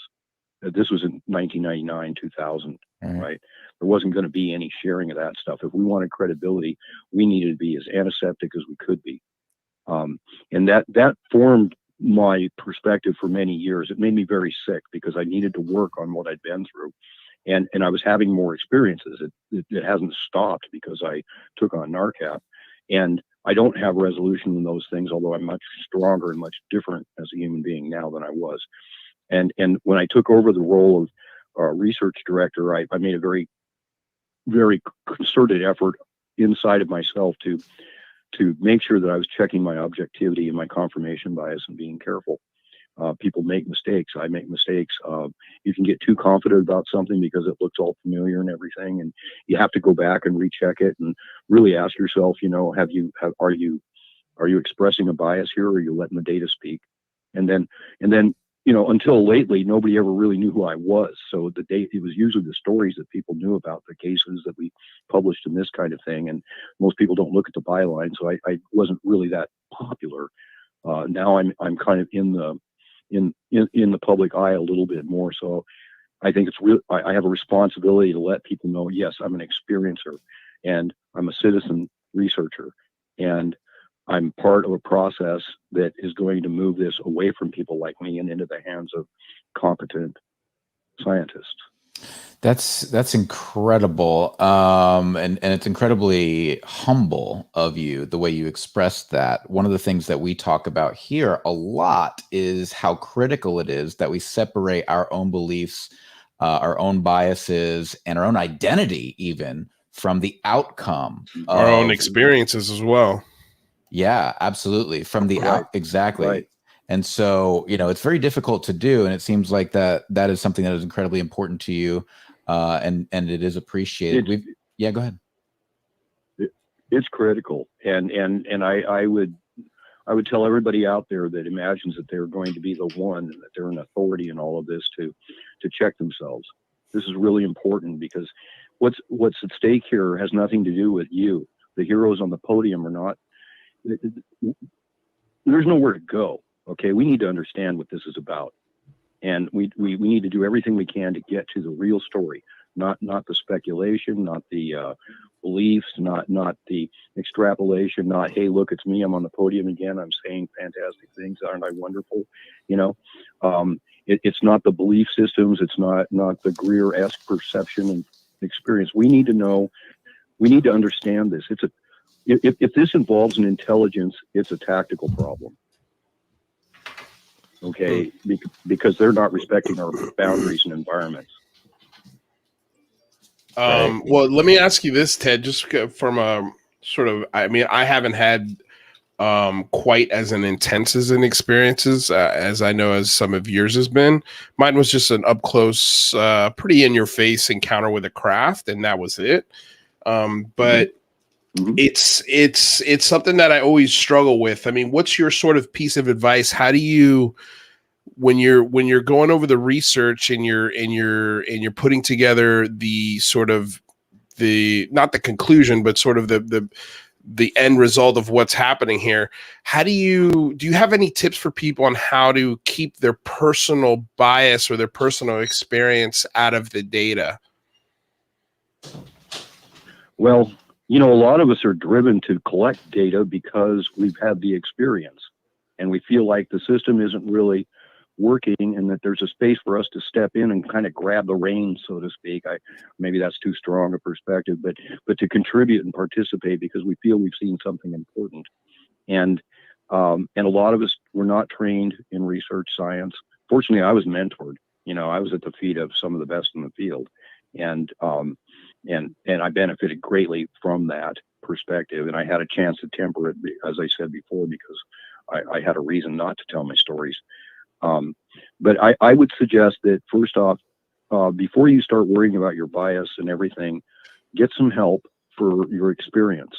This was in 1999, 2000, Right. right? There wasn't going to be any sharing of that stuff. If we wanted credibility, we needed to be as antiseptic as we could be. And that formed my perspective for many years. It made me very sick because I needed to work on what I'd been through. And I was having more experiences. It hasn't stopped because I took on NARCAP. And I don't have resolution in those things, although I'm much stronger and much different as a human being now than I was. And when I took over the role of research director, I made a very, very concerted effort inside of myself to make sure that I was checking my objectivity and my confirmation bias and being careful. People make mistakes. I make mistakes. You can get too confident about something because it looks all familiar and everything, and you have to go back and recheck it and really ask yourself, are you expressing a bias here, or are you letting the data speak? And then until lately, nobody ever really knew who I was. So it was usually the stories that people knew about, the cases that we published in this kind of thing. And most people don't look at the byline, so I wasn't really that popular. Now I'm kind of in the public eye a little bit more. So I think it's real. I have a responsibility to let people know, yes, I'm an experiencer, and I'm a citizen researcher, and I'm part of a process that is going to move this away from people like me and into the hands of competent scientists. That's incredible, and it's incredibly humble of you, the way you expressed that. One of the things that we talk about here a lot is how critical it is that we separate our own beliefs, our own biases, and our own identity even from the outcome, Our own experiences as well. Yeah, absolutely. From the Right. exactly. Right. And so, it's very difficult to do. And it seems like that is something that is incredibly important to you. And it is appreciated. Go ahead. It's critical. And I would tell everybody out there that imagines that they're going to be the one, that they're an authority in all of this, to check themselves. This is really important, because what's at stake here has nothing to do with you. The heroes on the podium are not. There's nowhere to go. Okay, we need to understand what this is about, and we need to do everything we can to get to the real story, not the speculation, not the beliefs, not the extrapolation, not, hey, look, it's me, I'm on the podium again, I'm saying fantastic things, aren't I wonderful? It's not the belief systems, it's not the Greer-esque perception and experience. We need to know, we need to understand this. If this involves an intelligence, it's a tactical problem. Okay, because they're not respecting our boundaries and environments. Well, let me ask you this, Ted, just from a sort of, I haven't had quite as an intense as an experiences as I know as some of yours has been. Mine was just an up close, pretty in your face encounter with a craft, and that was it. But it's something that I always struggle with. I mean, what's your sort of piece of advice? How do you, when you're going over the research and you're putting together the sort of not the conclusion, but sort of the end result of what's happening here, do you have any tips for people on how to keep their personal bias or their personal experience out of the data? Well, a lot of us are driven to collect data because we've had the experience, and we feel like the system isn't really working, and that there's a space for us to step in and kind of grab the reins, so to speak. Maybe that's too strong a perspective, but to contribute and participate because we feel we've seen something important. And a lot of us were not trained in research science. Fortunately, I was mentored. I was at the feet of some of the best in the field, and I benefited greatly from that perspective. And I had a chance to temper it, as I said before, because I had a reason not to tell my stories. But I would suggest that, first off, before you start worrying about your bias and everything, get some help for your experience.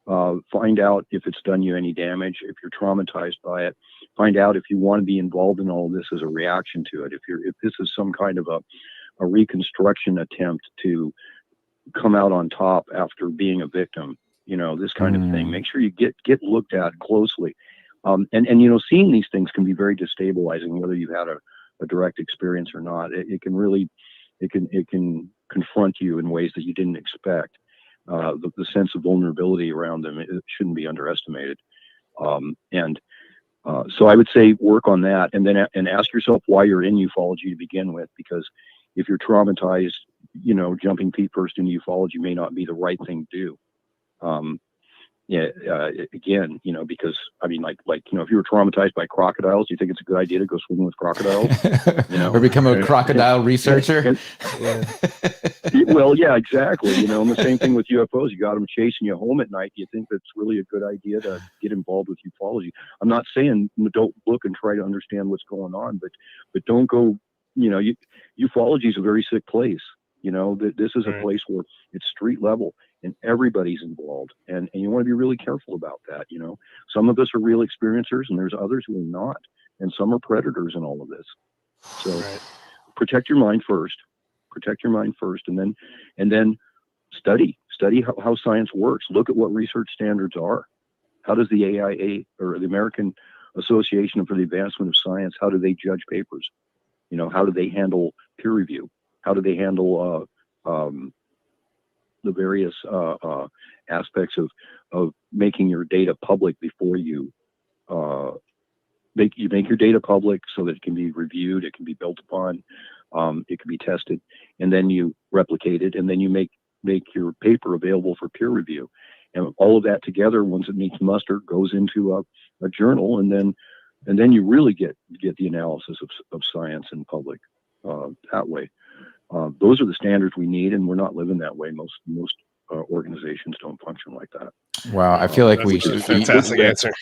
Find out if it's done you any damage, if you're traumatized by it. Find out if you want to be involved in all this as a reaction to it. If this is some kind of a reconstruction attempt to come out on top after being a victim, this kind of thing. Make sure you get looked at closely. And seeing these things can be very destabilizing, whether you had a direct experience or not. It can confront you in ways that you didn't expect. The sense of vulnerability around them, it shouldn't be underestimated. So I would say work on that, and then ask yourself why you're in ufology to begin with, because if you're traumatized, jumping feet first into ufology may not be the right thing to do. Again, because I mean, like, if you were traumatized by crocodiles, do you think it's a good idea to go swimming with crocodiles? Or become a crocodile researcher? Well, yeah, exactly. And the same thing with UFOs. You got them chasing you home at night. Do you think that's really a good idea to get involved with ufology? I'm not saying don't look and try to understand what's going on, but don't go. Ufology is a very sick place. This is a place where it's street level and everybody's involved, and you want to be really careful about that. Some of us are real experiencers, and there's others who are not, and some are predators in all of this. So protect your mind first, and then study how science works. Look at what research standards are. How does the AIA, or the American Association for the Advancement of Science, how do they judge papers? How do they handle peer review? How do they handle the various aspects of making your data public before you make your data public, so that it can be reviewed, it can be built upon, it can be tested, and then you replicate it, and then you make your paper available for peer review, and all of that together, once it meets muster, goes into a journal, and then you really get the analysis of science in public that way. Those are the standards we need, and we're not living that way. Most organizations don't function like that. Wow, I feel like we should. Fantastic answer.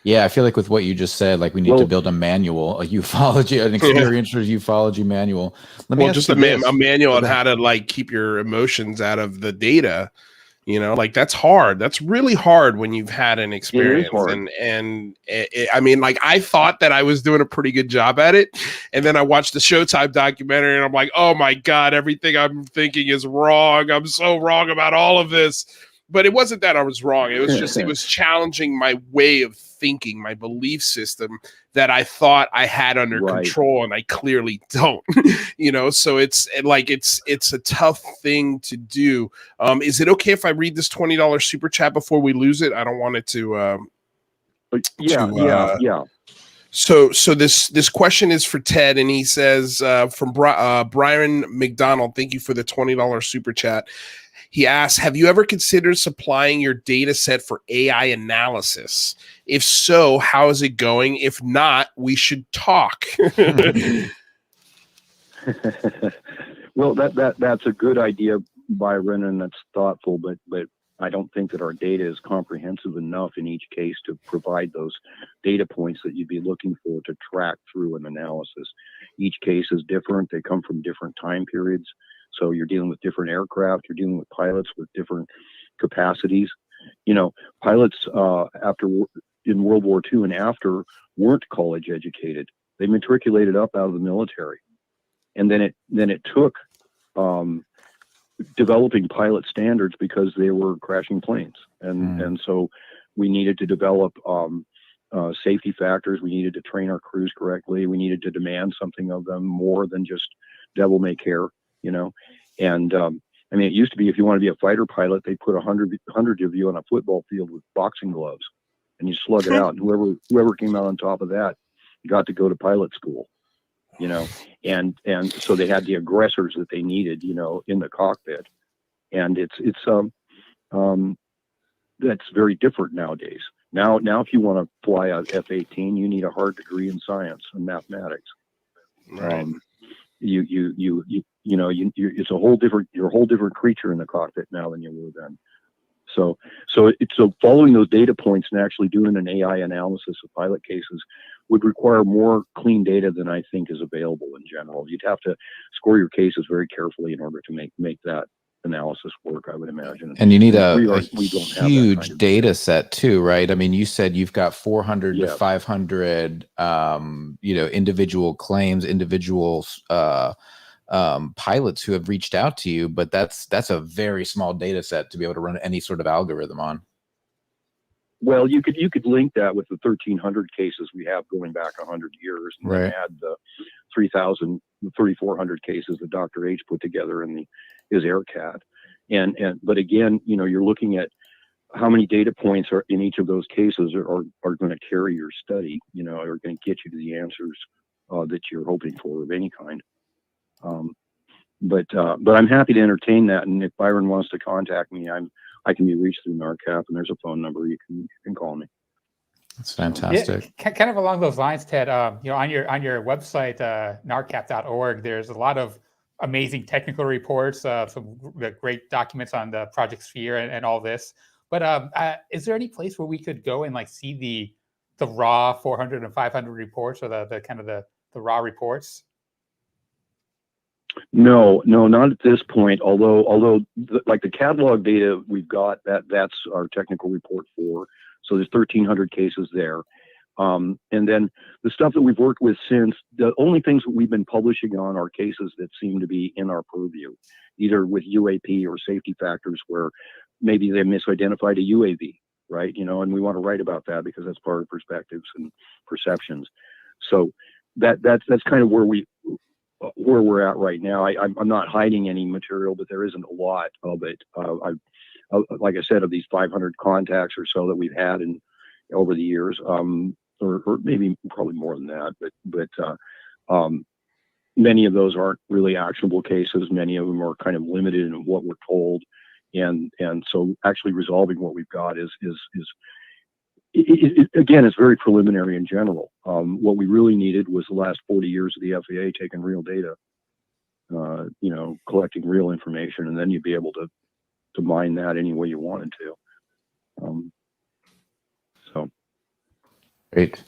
Yeah, I feel like with what you just said, like we need to build a manual, an experiencer's ufology manual. Let me ask just you a manual on how to keep your emotions out of the data. That's hard. That's really hard when you've had an experience. I mean, I thought that I was doing a pretty good job at it. And then I watched the Showtime documentary and I'm like, oh my God, everything I'm thinking is wrong. I'm so wrong about all of this. But it wasn't that I was wrong. It was just, it was challenging my way of thinking, my belief system that I thought I had under control, and I clearly don't. So it's a tough thing to do. Is it okay if I read this $20 super chat before we lose it? I don't want it to. Yeah. So this question is for Ted, and he says from Brian McDonald, thank you for the $20 super chat. He asks, have you ever considered supplying your data set for AI analysis? If so, how is it going? If not, we should talk. Well, that's a good idea, Byron, and that's thoughtful, but I don't think that our data is comprehensive enough in each case to provide those data points that you'd be looking for to track through an analysis. Each case is different. They come from different time periods. So you're dealing with different aircraft, you're dealing with pilots with different capacities. Pilots in World War II and after weren't college educated. They matriculated up out of the military. And then it took developing pilot standards because they were crashing planes. And so we needed to develop safety factors. We needed to train our crews correctly. We needed to demand something of them more than just devil may care. And I mean, it used to be if you want to be a fighter pilot, they put 100 of you on a football field with boxing gloves, and you slug it out. And whoever came out on top of that got to go to pilot school, And so they had the aggressors that they needed, in the cockpit. And it's that's very different nowadays. Now, if you want to fly a F-18, you need a hard degree in science and mathematics. Right. It's you're a whole different creature in the cockpit now than you were then. So following those data points and actually doing an AI analysis of pilot cases would require more clean data than I think is available in general. You'd have to score your cases very carefully in order to make that analysis work, I would imagine. And you need a huge data set too, right? I mean, you said you've got 400 to 500, individual claims, individual pilots who have reached out to you, but that's a very small data set to be able to run any sort of algorithm on. Well, you could link that with the 1,300 cases we have going back 100 years, and then add the 3,400 cases that Dr. H put together in his AirCat. But again, you're looking at how many data points are in each of those cases are going to carry your study, are going to get you to the answers that you're hoping for of any kind. But I'm happy to entertain that. And if Byron wants to contact me, I can be reached through NARCAP, and there's a phone number you can call me. That's fantastic. Yeah, kind of along those lines, Ted. On your website, narcap.org, there's a lot of amazing technical reports, some great documents on the Project Sphere and all this. But is there any place where we could go and see the raw 400 and 500 reports, or the kind of the raw reports? No, not at this point. Although the catalog data we've got, that's our technical report for. So there's 1,300 cases there. And then the stuff that we've worked with since, the only things that we've been publishing on are cases that seem to be in our purview, either with UAP or safety factors where maybe they misidentified a UAV, right? And we want to write about that because that's part of perspectives and perceptions. So that's kind of where we're at right now. I'm not hiding any material, but there isn't a lot of it. Like I said, of these 500 contacts or so that we've had over the years, or maybe probably more than that, but many of those aren't really actionable cases. Many of them are kind of limited in what we're told, and so actually resolving what we've got is again, it's very preliminary in general. What we really needed was the last 40 years of the FAA taking real data, collecting real information, and then you'd be able to mine that any way you wanted to. So. Great.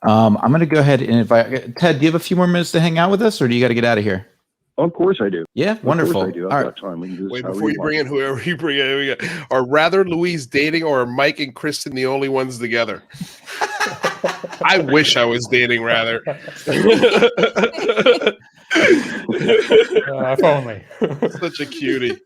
I'm going to go ahead and invite Ted. Do you have a few more minutes to hang out with us, or do you got to get out of here? Of course I do. Yeah, wonderful. Of course I do. I've got time. We can do this. Wait, before you bring in whoever you bring in, are Rather Louise dating, or are Mike and Kristen the only ones together? I wish I was dating Rather. If only. Such a cutie.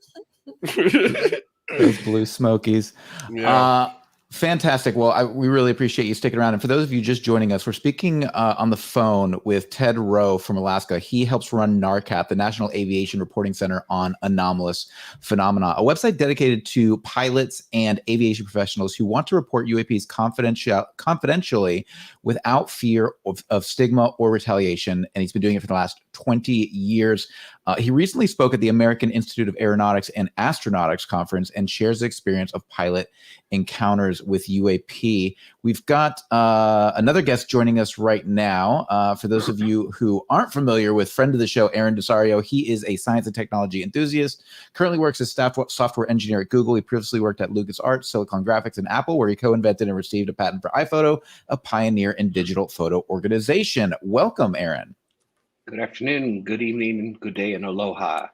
Those blue smokies. Yeah. Fantastic. Well, we really appreciate you sticking around. And for those of you just joining us, we're speaking on the phone with Ted Rowe from Alaska. He helps run NARCAP, the National Aviation Reporting Center on Anomalous Phenomena, a website dedicated to pilots and aviation professionals who want to report UAPs confidentially without fear of stigma or retaliation. And he's been doing it for the last 20 years. He recently spoke at the American Institute of Aeronautics and Astronautics conference and shares the experience of pilot encounters with UAP. We've got another guest joining us right now. For those of you who aren't familiar with friend of the show, Aaron Desario, he is a science and technology enthusiast, currently works as software engineer at Google. He previously worked at LucasArts, Silicon Graphics, and Apple, where he co-invented and received a patent for iPhoto, a pioneer in digital photo organization. Welcome, Aaron. Good afternoon, good evening, and good day, and aloha.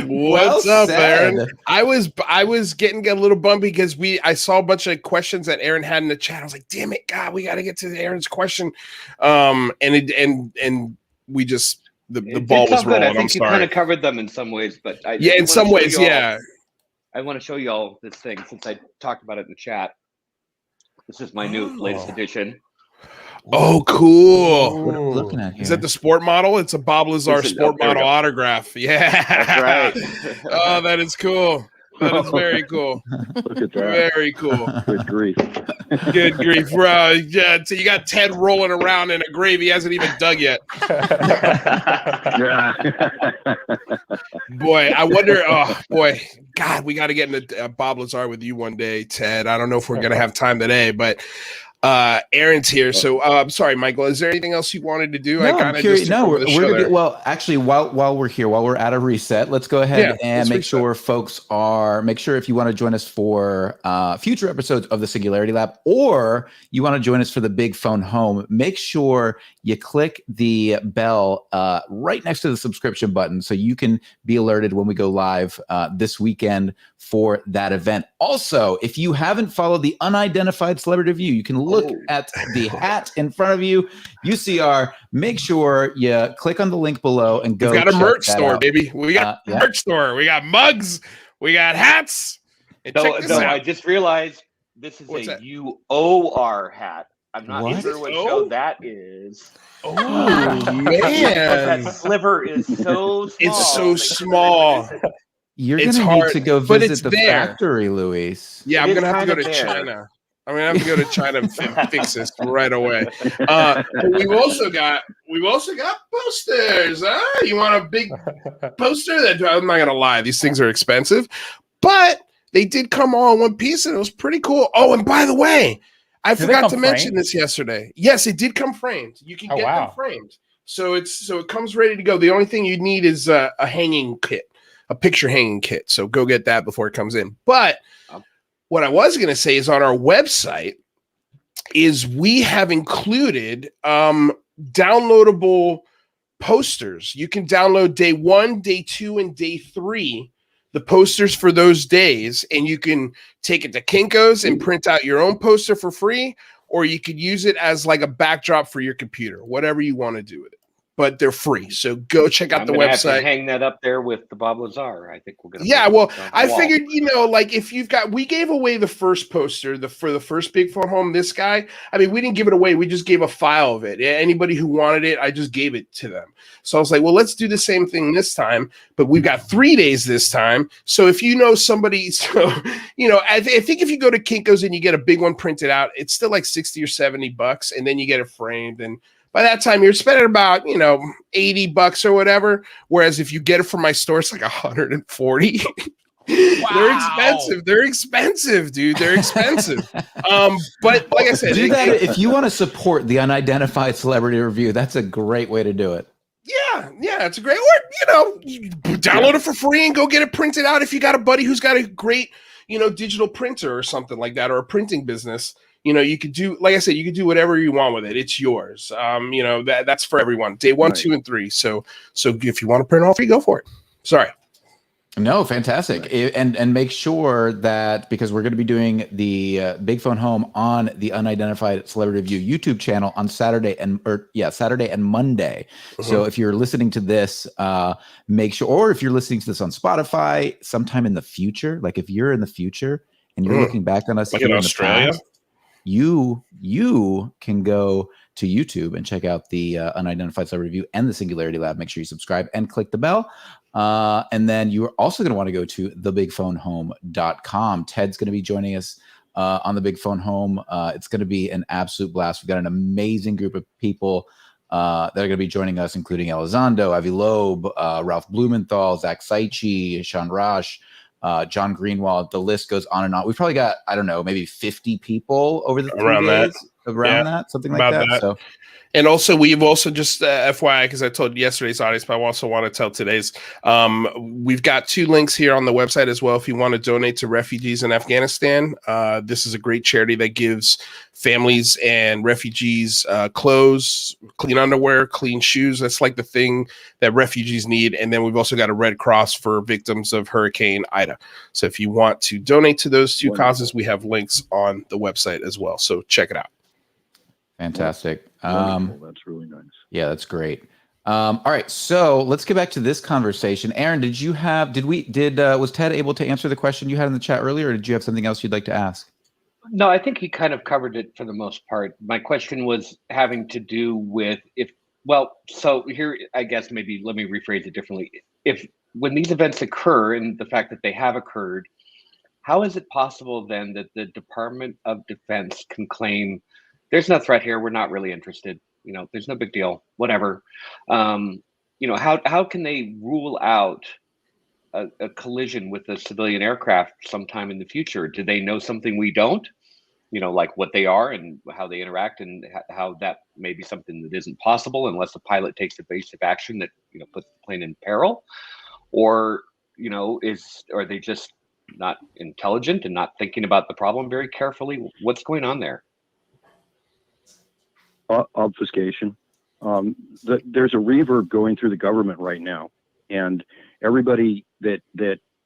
What's up, Aaron? I was getting a little bumpy because I saw a bunch of questions that Aaron had in the chat. I was like, damn it, God, we got to get to Aaron's question. And we just the ball was rolling. I think you kind of covered them in some ways, but I want to show you all this thing since I talked about it in the chat. This is my new latest edition. Oh, cool. What are we looking at here? Is that the sport model? It's a Bob Lazar sport model autograph. Yeah. That's right. Oh, that is cool. That is very cool. Look at that. Very cool. Good grief. Good grief, bro. Yeah, so you got Ted rolling around in a grave he hasn't even dug yet. Boy, I wonder. Oh, boy. God, we got to get into Bob Lazar with you one day, Ted. I don't know if we're going to have time today, but Aaron's here. So I'm sorry, Michael, is there anything else you wanted to do? No, I'm curious. Well, actually, while we're here, while we're at a reset, let's go ahead and make sure if you want to join us for future episodes of the Singularity Lab, or you want to join us for the Big Phone Home, make sure you click the bell right next to the subscription button so you can be alerted when we go live this weekend for that event. Also, if you haven't followed the Unidentified Celebrity Review, you can look at the hat in front of you, UCR. Make sure you click on the link below and go. We've got a merch store, baby. We got a merch store. We got mugs. We got hats. And No, check this no, out. I just realized this is What's a that? UOR hat. I'm not What? sure what Oh? show that is. Oh Because that man, sliver is so small. it's so they couldn't small. reproduce it. You're It's gonna need hard, to go but it's visit the there. factory, Luis. Yeah, It I'm is gonna have to go kinda to there. China. I'm gonna have to go to China and fix this right away. But we've also got posters. Huh? You want a big poster? That I'm not gonna lie, these things are expensive, but they did come all in one piece, and it was pretty cool. Oh, and by the way, I forgot to mention this yesterday. Yes, it did come framed. You can get them framed, so it comes ready to go. The only thing you need is a hanging kit, a picture hanging kit. So go get that before it comes in. But what I was going to say is on our website is we have included downloadable posters. You can download day 1, day 2, and day 3, the posters for those days, and you can take it to Kinko's and print out your own poster for free, or you could use it as like a backdrop for your computer, whatever you want to do with it. But they're free, so go check out the website. Have to hang that up there with the Bob Lazar. I think we're gonna. Yeah, well, I figured, like if you've got, we gave away the first poster, for the first Big Phone Home. This guy, I mean, we didn't give it away. We just gave a file of it. Anybody who wanted it, I just gave it to them. So I was like, well, let's do the same thing this time, but we've got 3 days this time. So if you know somebody, I think if you go to Kinko's and you get a big one printed out, it's still like $60 or $70, and then you get it framed, and by that time you're spending about, $80 or whatever. Whereas if you get it from my store, it's like $140. Wow. They're expensive, dude. They're expensive. But like I said, do that if you want to support the Unidentified Celebrity Review. That's a great way to do it. Yeah, it's a great word. You download it for free and go get it printed out. If you got a buddy who's got a great, digital printer or something like that, or a printing business, you could do, like I said, you could do whatever you want with it. It's yours. That's for everyone. Day 1, 2, and 3. So if you want to print off, you go for it. Sorry. No, fantastic. And make sure that, because we're going to be doing the Big Phone Home on the Unidentified Celebrity Review YouTube channel on Saturday and Monday. Mm-hmm. So if you're listening to this, make sure, or if you're listening to this on Spotify sometime in the future, like if you're in the future and you're looking back on us, like in Australia, past, you can go to YouTube and check out the Unidentified Celebrity Review and the Singularity Lab. Make sure you subscribe and click the bell. And then you're also going to want to go to thebigphonehome.com. Ted's going to be joining us on the Big Phone Home. It's going to be an absolute blast. We've got an amazing group of people that are going to be joining us, including Elizondo, Avi Loeb, Ralph Blumenthal, Zach Saichi, Sean Rosh, John Greenwald. The list goes on and on. We've probably got, I don't know, maybe 50 people over the 3 days. Around that, something like that. So, and also we've also just FYI, because I told yesterday's audience, but I also want to tell today's. We've got 2 links here on the website as well. If you want to donate to refugees in Afghanistan, this is a great charity that gives families and refugees clothes, clean underwear, clean shoes. That's like the thing that refugees need. And then we've also got a Red Cross for victims of Hurricane Ida. So if you want to donate to those 2 causes, we have links on the website as well. So check it out. Fantastic. That's really nice. Yeah, that's great. All right, so let's get back to this conversation. Aaron, was Ted able to answer the question you had in the chat earlier, or did you have something else you'd like to ask? No, I think he kind of covered it for the most part. My question was having to do with so here, I guess maybe let me rephrase it differently. When these events occur and the fact that they have occurred, how is it possible then that the Department of Defense can claim there's no threat here, we're not really interested, there's no big deal, whatever. How can they rule out a collision with a civilian aircraft sometime in the future? Do they know something we don't? Like what they are and how they interact, and how that may be something that isn't possible unless the pilot takes evasive action that puts the plane in peril, or are they just not intelligent and not thinking about the problem very carefully? What's going on there? Obfuscation. There's a reverb going through the government right now, and everybody that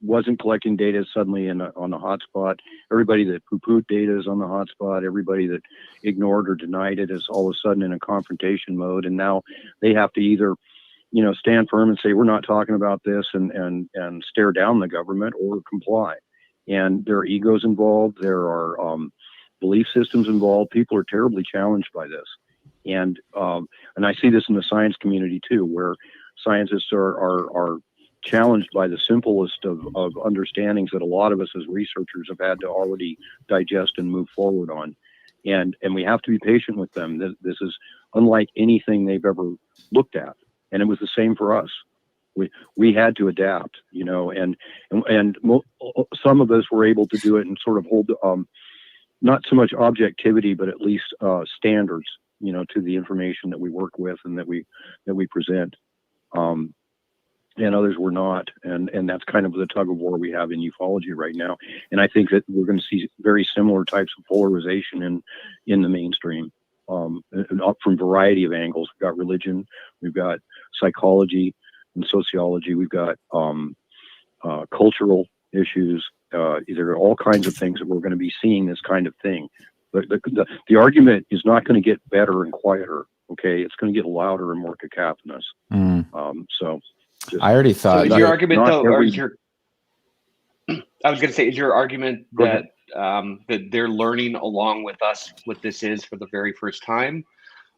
wasn't collecting data is suddenly on the hotspot. Everybody that poo-pooed data is on the hotspot. Everybody that ignored or denied it is all of a sudden in a confrontation mode, and now they have to either stand firm and say we're not talking about this and stare down the government, or comply. and there are egos involved. There are belief systems involved. People are terribly challenged by this, and I see this in the science community too, where scientists are challenged by the simplest of understandings that a lot of us as researchers have had to already digest and move forward on, and we have to be patient with them. This is unlike anything they've ever looked at, and it was the same for us. We had to adapt, you know, and some of us were able to do it and sort of hold not so much objectivity, but at least standards, you know, to the information that we work with and that we present. And others were not, and that's kind of the tug of war we have in ufology right now. And I think that we're going to see very similar types of polarization in the mainstream, from a variety of angles. We've got religion, we've got psychology and sociology, we've got cultural issues. There are all kinds of things that we're going to be seeing this kind of thing. But the argument is not going to get better and quieter. Okay, it's going to get louder and more cacophonous. I already thought. So is your argument though, or is your? I was going to say, is your argument that that they're learning along with us what this is for the very first time,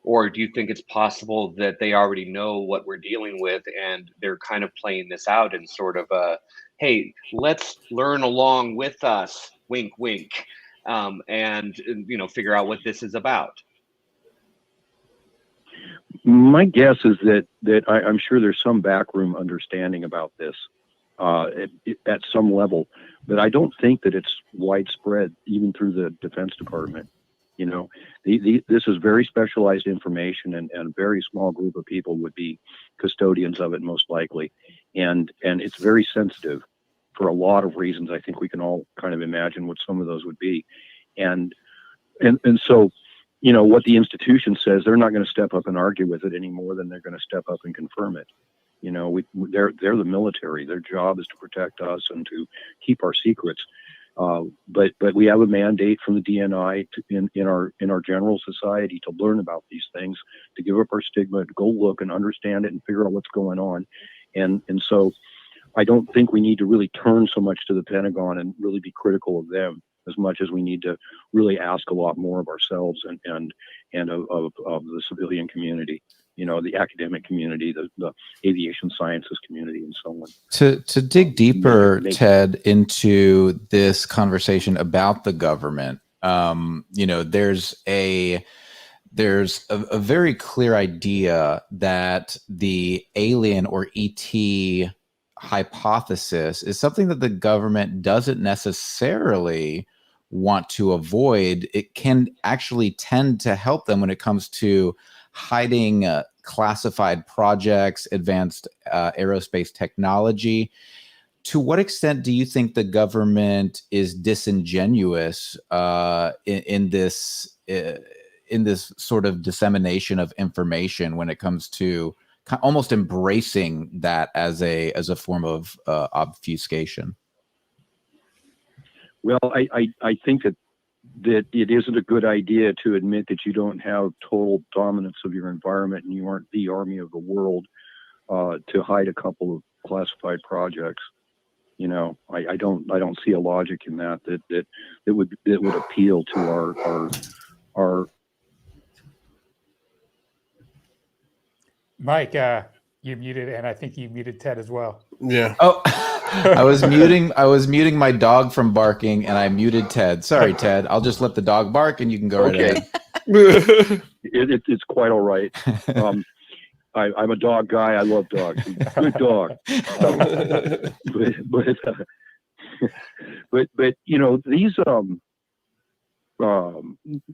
or do you think it's possible that they already know what we're dealing with and they're kind of playing this out in sort of a, hey, let's learn along with us, wink, wink, and you know, figure out what this is about? My guess is that I'm sure there's some backroom understanding about this at some level, but I don't think that it's widespread even through the Defense Department. You know, this is very specialized information, and a very small group of people would be custodians of it most likely, and it's very sensitive for a lot of reasons. I think we can all kind of imagine what some of those would be, and so, you know, what the institution says, they're not going to step up and argue with it any more than they're going to step up and confirm it. You know, they're the military. Their job is to protect us and to keep our secrets. But we have a mandate from the DNI in our general society to learn about these things, to give up our stigma, to go look and understand it and figure out what's going on. And so I don't think we need to really turn so much to the Pentagon and really be critical of them as much as we need to really ask a lot more of ourselves and of the civilian community, you know, the academic community, the aviation sciences community, and so on. To dig deeper, Ted, into this conversation about the government, you know, there's a very clear idea that the alien or ET hypothesis is something that the government doesn't necessarily want to avoid. It can actually tend to help them when it comes to hiding classified projects, advanced aerospace technology. To what extent do you think the government is disingenuous in this sort of dissemination of information when it comes to almost embracing that as a form of obfuscation? Well, I think that it isn't a good idea to admit that you don't have total dominance of your environment and you aren't the army of the world to hide a couple of classified projects. You know, I don't see a logic in that would appeal to our. Mike, you're muted, and I think you muted Ted as well. Yeah. Oh, I was muting my dog from barking, and I muted Ted. Sorry, Ted. I'll just let the dog bark, and you can go right ahead. It's quite all right. I'm a dog guy. I love dogs. Good dog. But you know, these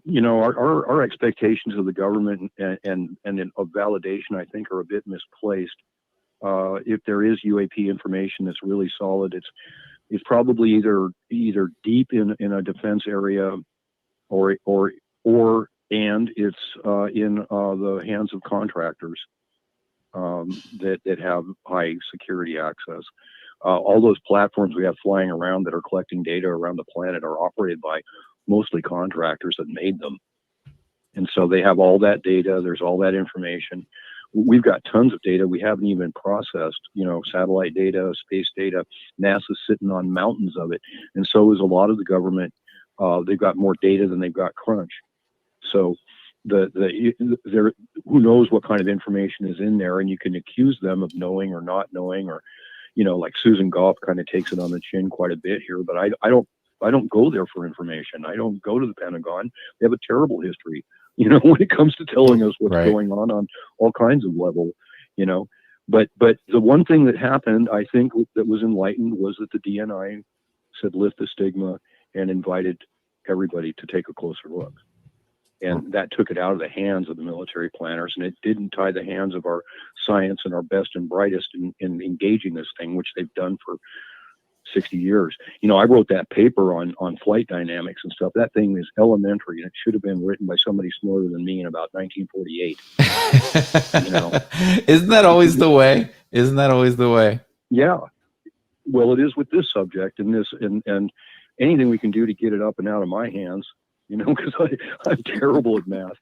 you know, our expectations of the government and of validation, I think, are a bit misplaced. If there is UAP information that's really solid, it's probably either deep in a defense area, or it's in the hands of contractors that have high security access. All those platforms we have flying around that are collecting data around the planet are operated by mostly contractors that made them. And so they have all that data. There's all that information. we've got tons of data we haven't even processed, satellite data, space data. NASA's sitting on mountains of it. And so is a lot of the government. They've got more data than they've got crunch. So who knows what kind of information is in there, and you can accuse them of knowing or not knowing, or, like Susan Goff kind of takes it on the chin quite a bit here, but I don't go there for information. I don't go to the Pentagon. They have a terrible history, when it comes to telling us what's going on all kinds of level, But the one thing that happened, I think, that was enlightened was that the DNI said lift the stigma and invited everybody to take a closer look. And that took it out of the hands of the military planners, and it didn't tie the hands of our science and our best and brightest in engaging this thing, which they've done for 60 years. I wrote that paper on flight dynamics and stuff. That thing is elementary, and it should have been written by somebody smarter than me in about 1948. Isn't that always the way? Yeah. Well, it is with this subject and this, and anything we can do to get it up and out of my hands, because I'm terrible at math,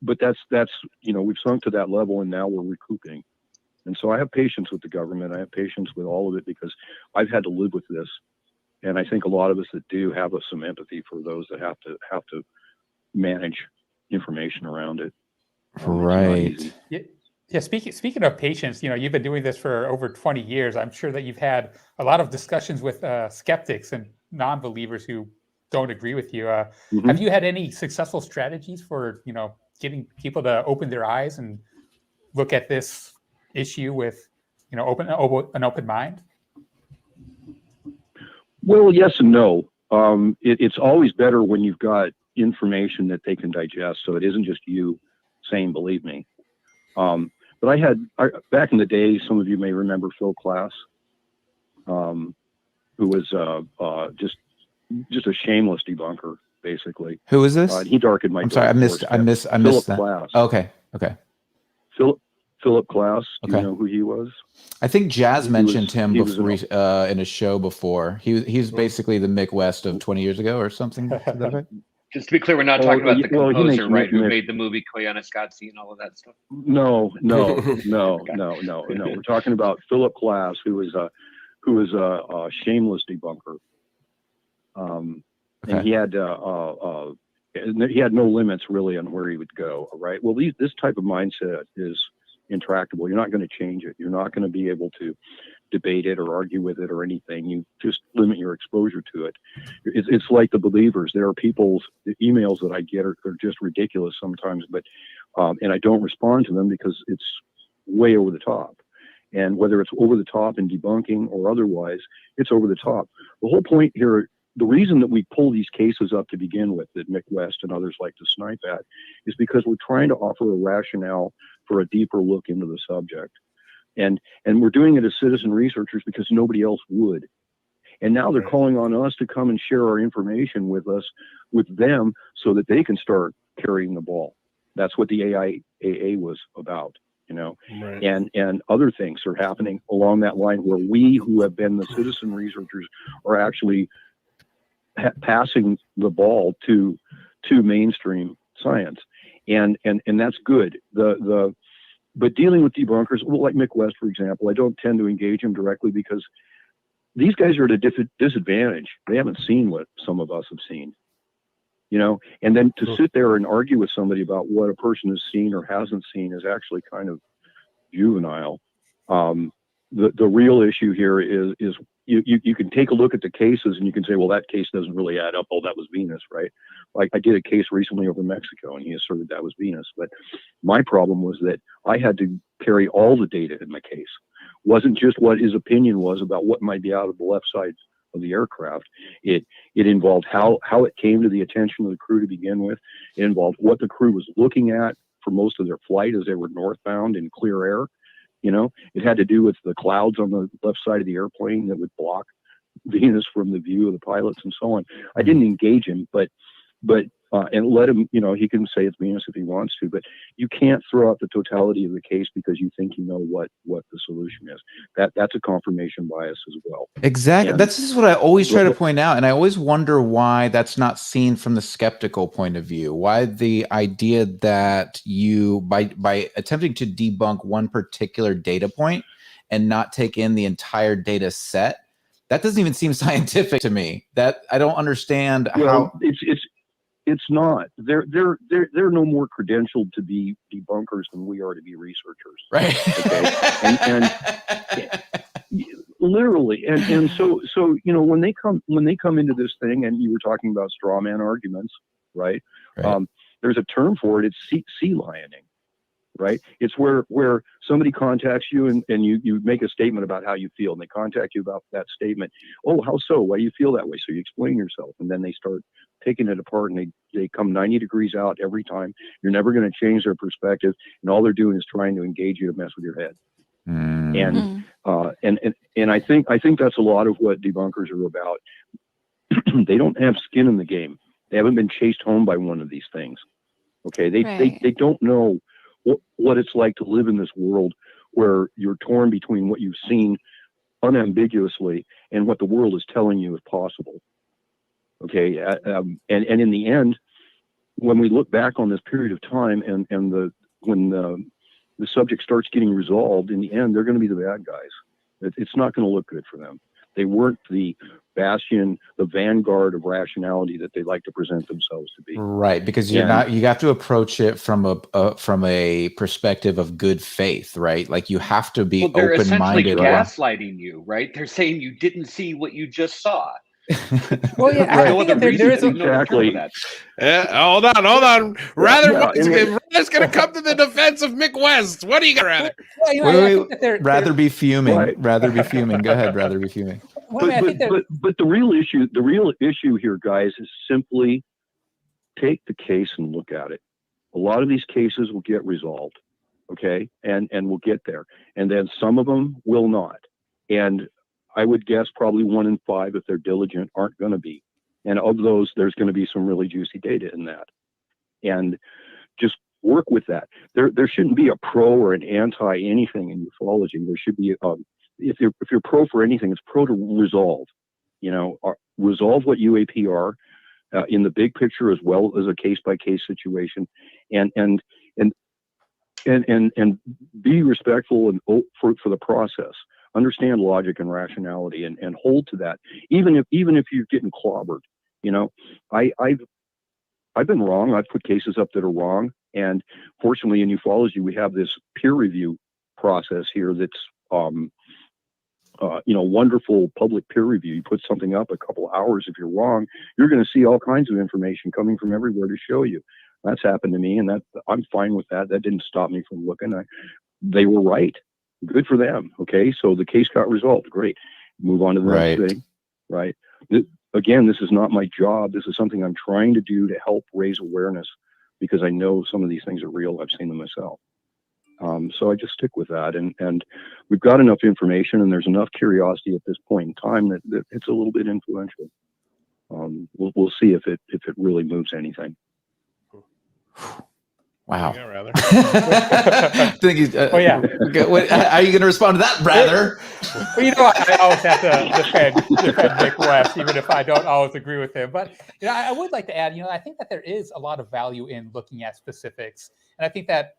but that's, we've sunk to that level, and now we're recouping. And so I have patience with the government. I have patience with all of it, because I've had to live with this. And I think a lot of us that do have some empathy for those that have to manage information around it. Right. Yeah. Speaking of patience, you've been doing this for over 20 years. I'm sure that you've had a lot of discussions with skeptics and non-believers who don't agree with you. Have you had any successful strategies for, getting people to open their eyes and look at this issue with, an open mind? Well, yes and no. It's always better when you've got information that they can digest, so it isn't just you saying, believe me. But back in the day, some of you may remember Phil Klass, who was just a shameless debunker, basically. Who is this? He darkened my. I'm sorry, I missed Philip that. Klass. Okay. Philip Klass. Do you know who he was? I think Jazz mentioned him before, in a show before. He's basically the Mick West of 20 years ago or something. Just to be clear, we're not talking about the composer, right? Who made the movie Cleona Scotzi and all of that stuff. No. We're talking about Philip Klass, who was a shameless debunker. And he had no limits really on where he would go. All right. Well, this type of mindset is intractable. You're not going to change it. You're not going to be able to debate it or argue with it or anything. You just limit your exposure to it. It's like the believers. There are the emails that I get are just ridiculous sometimes, but and I don't respond to them because it's way over the top. And whether it's over the top in debunking or otherwise, it's over the top. The whole point here, the reason that we pull these cases up to begin with, that Mick West and others like to snipe at, is because we're trying to offer a rationale for a deeper look into the subject. And we're doing it as citizen researchers because nobody else would. And now they're calling on us to come and share our information with them, so that they can start carrying the ball. That's what the AIAA was about, Right. And other things are happening along that line, where we who have been the citizen researchers are actually passing the ball to mainstream science. And that's good. But dealing with debunkers, well, like Mick West, for example, I don't tend to engage him directly because these guys are at a disadvantage. They haven't seen what some of us have seen, and then to sit there and argue with somebody about what a person has seen or hasn't seen is actually kind of juvenile. The real issue here is you can take a look at the cases and you can say, well, that case doesn't really add up. Oh, that was Venus, right? Like I did a case recently over Mexico, and he asserted that was Venus. But my problem was that I had to carry all the data in my case. It wasn't just what his opinion was about what might be out of the left side of the aircraft. It involved how it came to the attention of the crew to begin with. It involved what the crew was looking at for most of their flight as they were northbound in clear air. It had to do with the clouds on the left side of the airplane that would block Venus from the view of the pilots and so on. I didn't engage him, but and let him, he can say it's Venus if he wants to, but you can't throw out the totality of the case because you think you know what the solution is. That's a confirmation bias as well. Exactly. And This is what I always try to point out, and I always wonder why that's not seen from the skeptical point of view. Why the idea that you, by attempting to debunk one particular data point and not take in the entire data set, that doesn't even seem scientific to me. That I don't understand how it's not. They're no more credentialed to be debunkers than we are to be researchers. Right. Okay. And literally, and so when they come into this thing, and you were talking about straw man arguments, right? There's a term for it. It's sea lioning. Right? It's where somebody contacts you and you make a statement about how you feel, and they contact you about that statement. Oh, how so? Why do you feel that way? So you explain yourself, and then they start taking it apart, and they come 90 degrees out every time. You're never going to change their perspective, and all they're doing is trying to engage you to mess with your head. And I think that's a lot of what debunkers are about. They don't have skin in the game. They haven't been chased home by one of these things. Okay, they don't know what it's like to live in this world where you're torn between what you've seen unambiguously and what the world is telling you is possible. Okay, and in the end, when we look back on this period of time and when the subject starts getting resolved, in the end, they're going to be the bad guys. It's not going to look good for them. They weren't the bastion, the vanguard of rationality that they like to present themselves to be. Right, because you have to approach it from a perspective of good faith, right? Like you have to be they're open-minded. Essentially gaslighting you, right? They're saying you didn't see what you just saw. Well, yeah, I think there is exactly. Hold on. Rather's going to come to the defense of Mick West. What do you got, Rather? Rather be fuming. Right. Rather be fuming. Go ahead. Rather be fuming. But the real issue here, guys, is simply take the case and look at it. A lot of these cases will get resolved, okay, and we'll get there, and then some of them will not, and I would guess probably 1 in 5, if they're diligent, aren't going to be. And of those, there's going to be some really juicy data in that. And just work with that. There shouldn't be a pro or an anti anything in ufology. There should be, if you're pro for anything, it's pro to resolve. Resolve what UAP are in the big picture as well as a case by case situation, and be respectful and for the process. Understand logic and rationality and hold to that, even if you're getting clobbered. I've been wrong. I've put cases up that are wrong, and fortunately in ufology we have this peer review process here that's wonderful public peer review. You put something up a couple hours, if you're wrong, you're going to see all kinds of information coming from everywhere to show you. That's happened to me, and I'm fine with that. That didn't stop me from looking. They were right. Good for them. Okay, so the case got resolved. Great. Move on to the next thing. Right. Again, this is not my job. This is something I'm trying to do to help raise awareness, because I know some of these things are real. I've seen them myself. So I just stick with that, and we've got enough information, and there's enough curiosity at this point in time that it's a little bit influential. We'll see if it really moves anything. Wow. Yeah, Rather. Oh, yeah. How are you going to respond to that, Rather? Well, I always have to defend Mick West, even if I don't always agree with him. But I would like to add, I think that there is a lot of value in looking at specifics, and I think that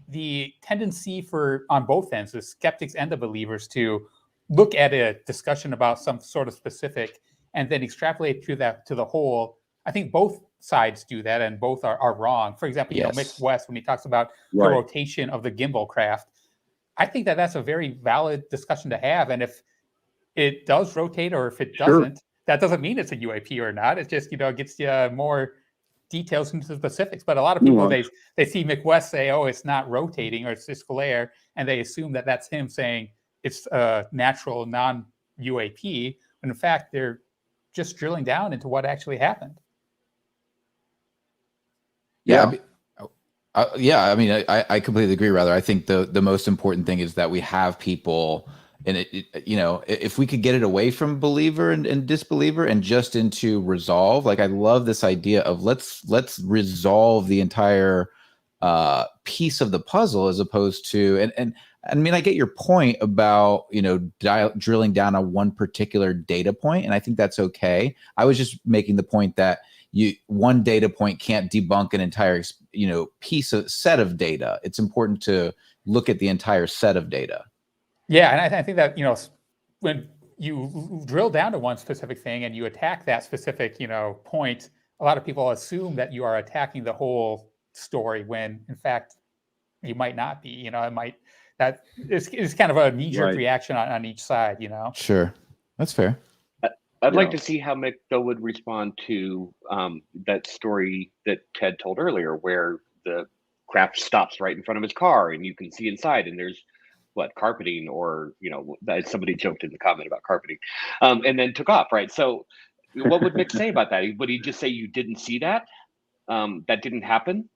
the tendency on both ends, the skeptics and the believers, to look at a discussion about some sort of specific and then extrapolate to the whole. I think both sides do that, and both are wrong. For example, Mick West, when he talks about the rotation of the gimbal craft, I think that's a very valid discussion to have. And if it does rotate, or if it doesn't, that doesn't mean it's a UAP or not. It just gets you more details into the specifics. But a lot of people they see Mick West say, "Oh, it's not rotating," or "It's just glare," and they assume that that's him saying it's a natural non-UAP. When in fact, they're just drilling down into what actually happened. I mean, I completely agree. Rather, I think the most important thing is that we have people if we could get it away from believer and disbeliever and just into resolve, like I love this idea of let's resolve the entire piece of the puzzle as opposed to, and I mean, I get your point about, drilling down on one particular data point, and I think that's okay. I was just making the point that one data point can't debunk an entire, set of data. It's important to look at the entire set of data. Yeah, and I think that, when you drill down to one specific thing and you attack that specific, point, a lot of people assume that you are attacking the whole story when, in fact, you might not be. That is kind of a knee-jerk reaction on each side. Sure, that's fair. I'd like to see how Mick though would respond to that story that Ted told earlier, where the craft stops right in front of his car and you can see inside, and there's carpeting, or somebody joked in the comment about carpeting, and then took off. Right. So, what would Mick say about that? Would he just say you didn't see that? That didn't happen?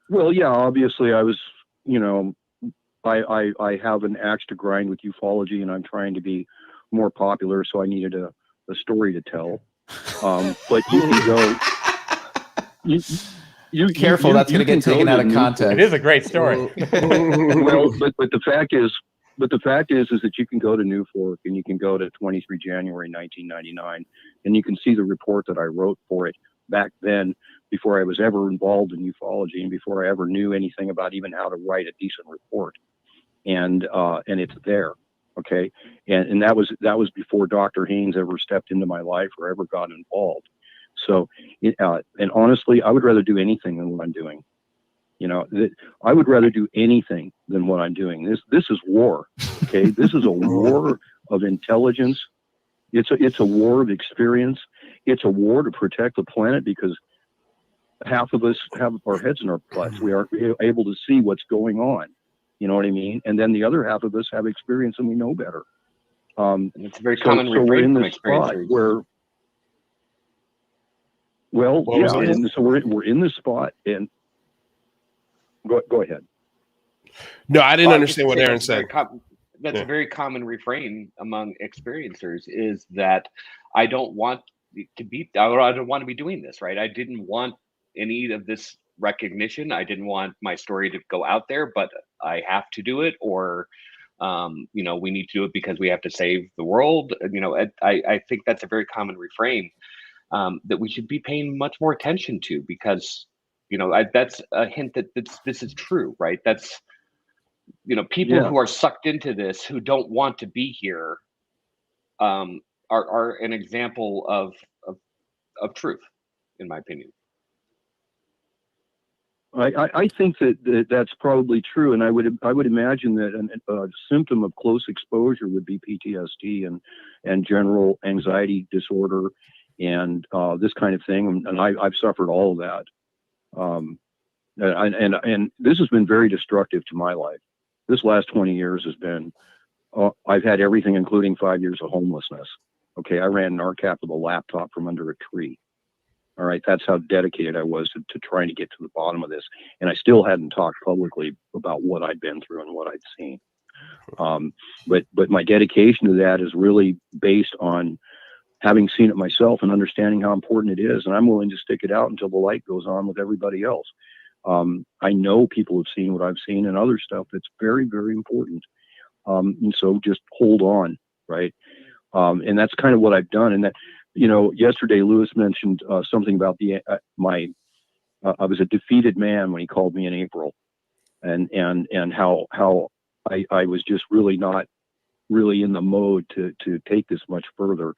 Well, yeah, obviously I was, I have an axe to grind with ufology, and I'm trying to be more popular, so I needed a story to tell. But you can go. Careful, that's going to get taken out of context. It is a great story. Well, but the fact is that you can go to New Fork and you can go to 23 January 1999, and you can see the report that I wrote for it back then, before I was ever involved in ufology and before I ever knew anything about even how to write a decent report. And it's there. Okay. And that was before Dr. Haynes ever stepped into my life or ever got involved. So, and honestly, I would rather do anything than what I'm doing. I would rather do anything than what I'm doing. This is war. Okay. This is a war of intelligence. It's a war of experience. It's a war to protect the planet, because half of us have our heads in our butts. We aren't able to see what's going on. You know what I mean? And then the other half of us have experience and we know better. It's a very common refrain from experiencers. And so we're in this spot, and go ahead. No, I didn't understand what Aaron said. That's a very common refrain among experiencers, is that I don't want to be doing this, right? I didn't want any of this recognition. I didn't want my story to go out there, but I have to do it, or we need to do it because we have to save the world. I think that's a very common refrain that we should be paying much more attention to, because that's a hint that this is true, right? That's people who are sucked into this, who don't want to be here, are an example of truth, in my opinion. I think that's probably true, and I would imagine that a symptom of close exposure would be PTSD and general anxiety disorder and this kind of thing, and I've suffered all of that, and this has been very destructive to my life. This last 20 years has been, I've had everything, including 5 years of homelessness. Okay, I ran NARCAP with a laptop from under a tree. All right, that's how dedicated I was to trying to get to the bottom of this. And I still hadn't talked publicly about what I'd been through and what I'd seen. But my dedication to that is really based on having seen it myself and understanding how important it is. And I'm willing to stick it out until the light goes on with everybody else. I know people have seen what I've seen and other stuff that's very, very important. And so just hold on, right? And that's kind of what I've done. And that, yesterday Lewis mentioned something about I was a defeated man when he called me in April, and how I was just really not really in the mode to take this much further,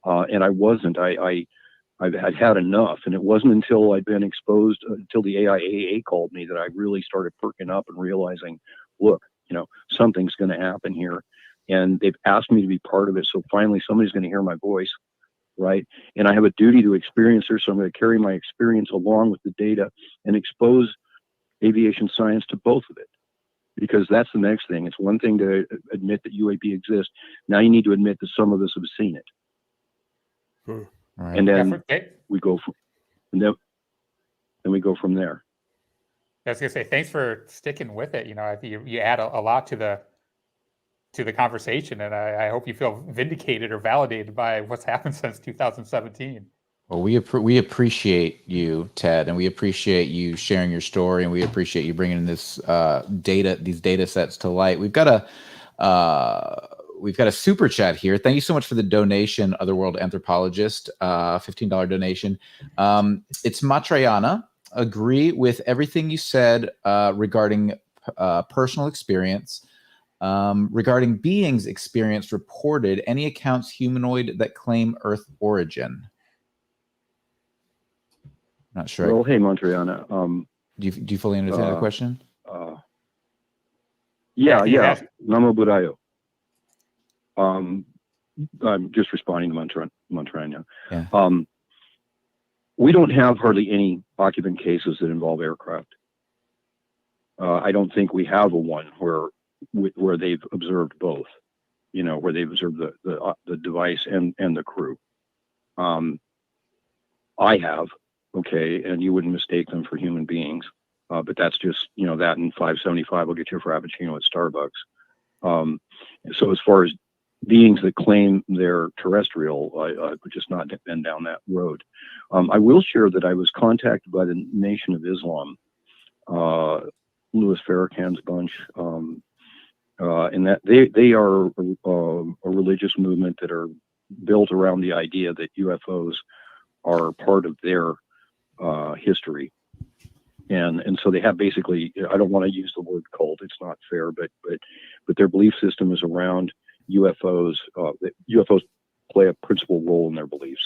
and I wasn't. I've had enough, and it wasn't until I'd been exposed, until the AIAA called me, that I really started perking up and realizing, look, something's going to happen here, and they've asked me to be part of it. So finally, somebody's going to hear my voice. Right. And I have a duty to experiencers, so I'm going to carry my experience along with the data and expose aviation science to both of it, because that's the next thing. It's one thing to admit that UAP exists. Now you need to admit that some of us have seen it. Right. And then we go from there. I was going to say, thanks for sticking with it. You add a lot to the to the conversation, and I hope you feel vindicated or validated by what's happened since 2017. Well, we appreciate you, Ted, and we appreciate you sharing your story, and we appreciate you bringing this these data sets to light. We've got a super chat here. Thank you so much for the donation, Otherworld Anthropologist, $15 donation. It's Matrayana. Agree with everything you said regarding personal experience. Regarding beings experienced reported, any accounts humanoid that claim Earth origin? Not sure. Well, hey, Montriana. Do you fully understand the question? Yeah. Namo Buddhayo. I'm just responding to Montriana. Yeah. We don't have hardly any occupant cases that involve aircraft. I don't think we have a one where they've observed both. Where they've observed the device and the crew. I have. Okay, and you wouldn't mistake them for human beings, but that's just that and $5.75 will get you a frappuccino at Starbucks. So as far as beings that claim they're terrestrial, I would just not been down that road. I will share that I was contacted by the Nation of Islam, Louis Farrakhan's bunch, and that they are a religious movement that are built around the idea that UFOs are part of their history, and so they have basically, I don't want to use the word cult, it's not fair, but their belief system is around UFOs. That UFOs play a principal role in their beliefs,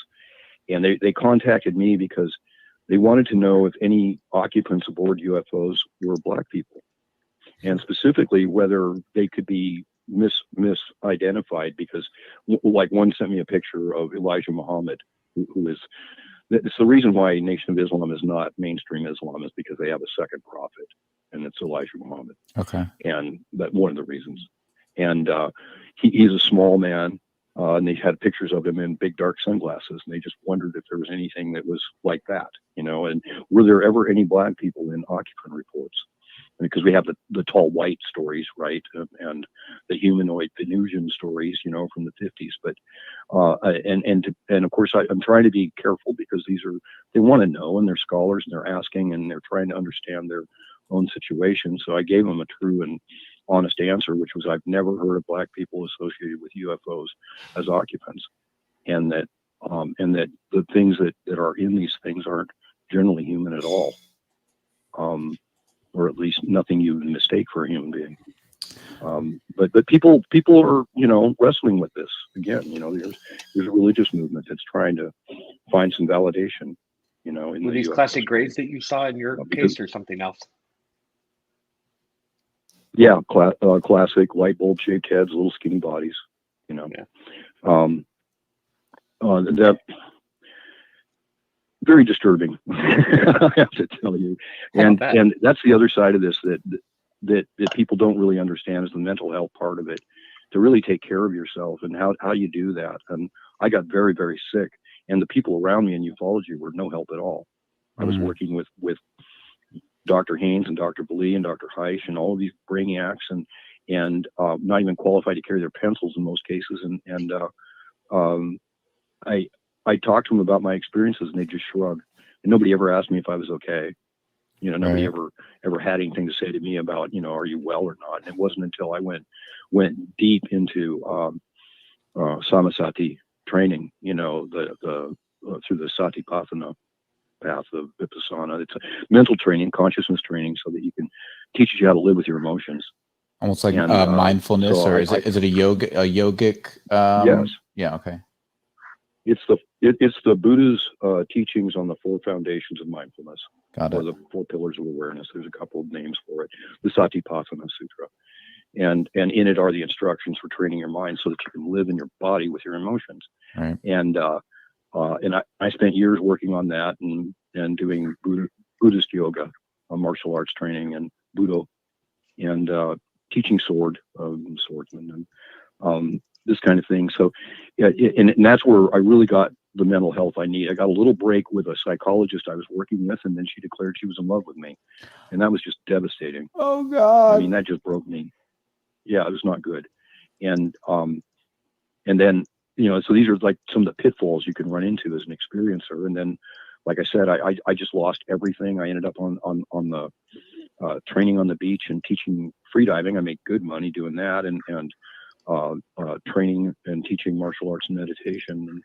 and they contacted me because they wanted to know if any occupants aboard UFOs were Black people, and specifically whether they could be misidentified, because like one sent me a picture of Elijah Muhammad, who is. It's the reason why Nation of Islam is not mainstream Islam, is because they have a second prophet, and it's Elijah Muhammad. Okay. And that's one of the reasons. And he's a small man, and they had pictures of him in big dark sunglasses, and they just wondered if there was anything that was like that, and were there ever any Black people in occupant reports? Because we have the tall white stories, right, and the humanoid Venusian stories, from the 50s. But and of course, I'm trying to be careful, because they want to know, and they're scholars, and they're asking, and they're trying to understand their own situation. So I gave them a true and honest answer, which was, I've never heard of Black people associated with UFOs as occupants, and that the things that are in these things aren't generally human at all. Or at least nothing you would mistake for a human being. But people are, wrestling with this again. There's a religious movement that's trying to find some validation. Were these classic grades that you saw in your case, or something else? Yeah, classic light bulb shaped heads, little skinny bodies. Yeah. That. Very disturbing, I have to tell you, and that's the other side of this that people don't really understand, is the mental health part of it. To really take care of yourself, and how you do that. And I got very, very sick, and the people around me in ufology were no help at all. I was working with Dr. Haynes and Dr. Blee and Dr. Heisch and all of these brainiacs, and not even qualified to carry their pencils in most cases, and I talked to them about my experiences, and they just shrugged. And nobody ever asked me if I was okay. Nobody ever had anything to say to me about, are you well or not? And it wasn't until I went deep into Samasati training, through the Satipatthana path of Vipassana. It's a mental training, consciousness training, so that you can teach you how to live with your emotions. Almost like mindfulness, so or is it a yogic? Yes. Yeah. Okay. It's the Buddha's teachings on the 4 foundations of mindfulness, or the 4 pillars of awareness. There's a couple of names for it. The Satipatthana Sutra, and in it are the instructions for training your mind so that you can live in your body with your emotions. Right. And I spent years working on that, and doing Buddhist yoga, martial arts training, and Budo, and teaching swordsman, and this kind of thing. So, yeah, and that's where I really got the mental health I need. I got a little break with a psychologist I was working with, and then she declared she was in love with me, and that was just devastating. Oh God! I mean, that just broke me. Yeah, it was not good. and then, so these are like some of the pitfalls you can run into as an experiencer. And then, like I said, I just lost everything. I ended up on the training on the beach and teaching freediving. I made good money doing that, and training and teaching martial arts and meditation,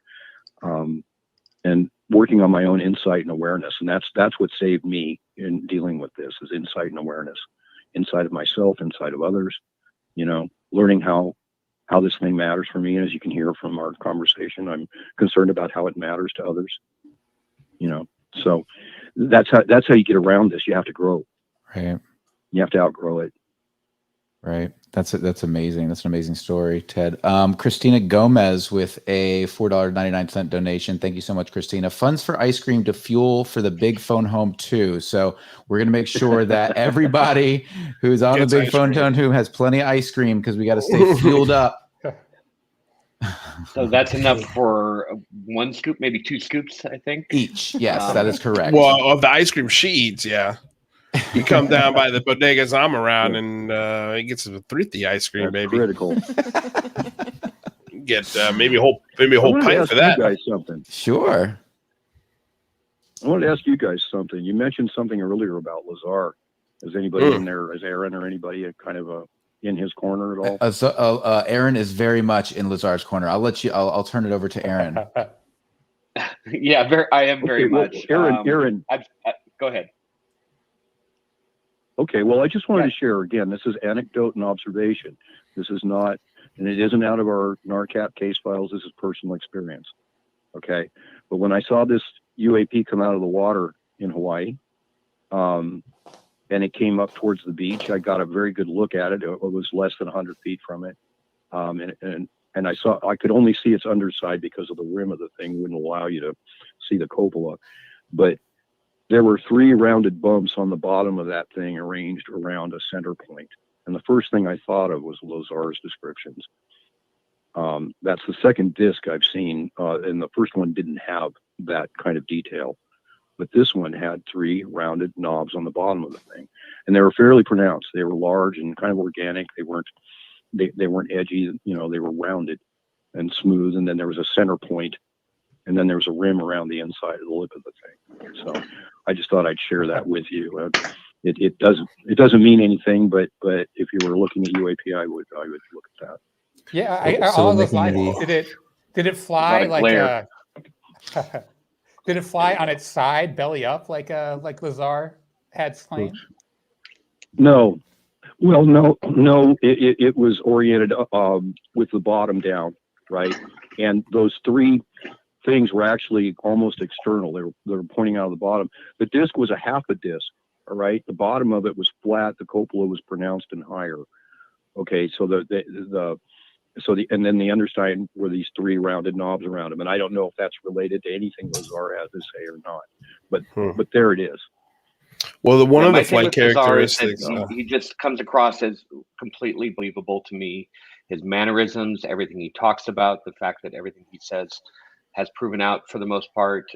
and working on my own insight and awareness. And that's what saved me in dealing with this, is insight and awareness, inside of myself, inside of others, learning how this thing matters for me. And as you can hear from our conversation, I'm concerned about how it matters to others, so that's how you get around this. You have to grow. Right. You have to outgrow it. Right. That's amazing. That's an amazing story, Ted. Christina Gomez with a $4.99 donation. Thank you so much, Christina. Funds for ice cream to fuel for the big phone home too. So we're going to make sure that everybody who's on the big phone home has plenty of ice cream, because we got to stay fueled up. So that's enough for one scoop, maybe 2 scoops, I think. Each. Yes, that is correct. Well, of the ice cream she eats, yeah. You come down by the bodegas I'm around, and it gets a 3 ice cream, That's baby. critical. Get maybe a whole pint for that. You guys something. Sure. I wanted to ask you guys something. You mentioned something earlier about Lazar. Is anybody in there? Is Aaron or anybody kind of in his corner at all? Aaron is very much in Lazar's corner. I'll turn it over to Aaron. Yeah, I am very much. Aaron. Go ahead. Okay, well, I just wanted to share again. This is anecdote and observation. This is not, and it isn't out of our NARCAP case files. This is personal experience. Okay, but when I saw this UAP come out of the water in Hawaii, and it came up towards the beach, I got a very good look at it. It was less than 100 feet from it, and I could only see its underside because of the rim of the thing wouldn't allow you to see the cupola, but there were 3 rounded bumps on the bottom of that thing arranged around a center point. And the first thing I thought of was Lazar's descriptions. That's the second disc I've seen, and the first one didn't have that kind of detail. But this one had 3 rounded knobs on the bottom of the thing. And they were fairly pronounced. They were large and kind of organic. They weren't edgy, they were rounded and smooth. And then there was a center point, and then there was a rim around the inside of the lip of the thing. So I just thought I'd share that with you. It doesn't mean anything, but if you were looking at UAP, I would look at that. Yeah, all those lines. Did it fly like did it fly on its side, belly up, like Lazar had claimed? No. Well, no. It was oriented with the bottom down, right? And those 3 things were actually almost external. They were pointing out of the bottom. The disc was a half a disc, all right? The bottom of it was flat. The cupola was pronounced and higher. Okay, so and then the underside were these 3 rounded knobs around them. And I don't know if that's related to anything Lazar has to say or not, but there it is. Well, one of the flight characteristics, he just comes across as completely believable to me. His mannerisms, everything he talks about, the fact that everything he says has proven out for the most part.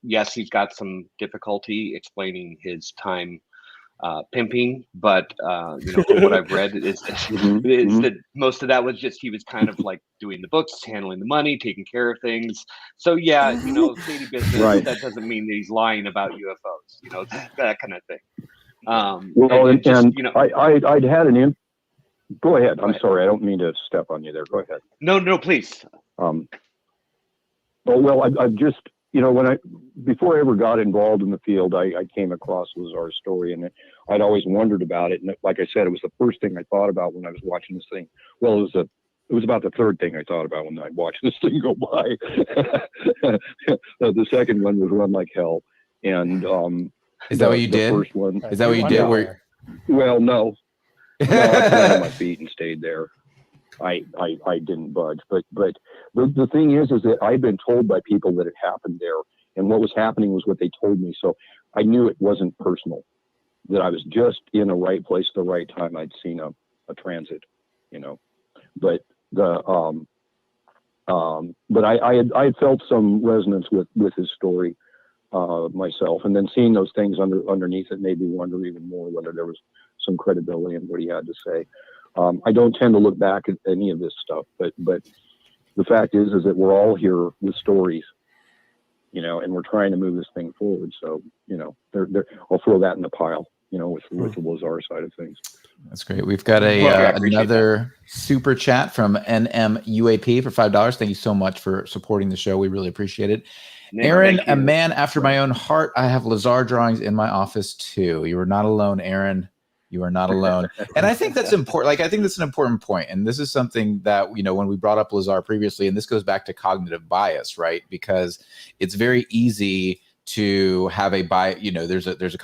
Yes, he's got some difficulty explaining his time pimping, but from what I've read is that most of that was just he was kind of like doing the books, handling the money, taking care of things. So yeah, shady business. Right. That doesn't mean that he's lying about UFOs. That kind of thing. I'd had an Go ahead. I'm sorry. I don't mean to step on you there. Go ahead. No, please. Well, I've just, before I ever got involved in the field, I came across Lazar's story, and I'd always wondered about it. And like I said, it was the first thing I thought about when I was watching this thing. Well, it was about the third thing I thought about when I watched this thing go by. The second one was Run Like Hell. And is that what you did? First one. Is that what you did? Well, no. I planted on my feet and stayed there. I didn't budge, but the thing is that I've been told by people that it happened there, and what was happening was what they told me. So I knew it wasn't personal, that I was just in the right place at the right time. I'd seen a transit, but I had felt some resonance with his story myself, and then seeing those things underneath it made me wonder even more whether there was some credibility in what he had to say. I don't tend to look back at any of this stuff, but the fact is that we're all here with stories, you know, and we're trying to move this thing forward. So, you know, I'll throw that in the pile, you know, with the Lazar side of things. That's great. We've got another super chat from NMUAP for $5. Thank you so much for supporting the show. We really appreciate it. Aaron, a man after my own heart. I have Lazar drawings in my office too. You are not alone, Aaron. You are not alone. And I think that's important. Like, I think that's an important point. And this is something that, you know, when we brought up Lazar previously, and this goes back to cognitive bias, right? Because it's very easy to have a bias, you know, there's a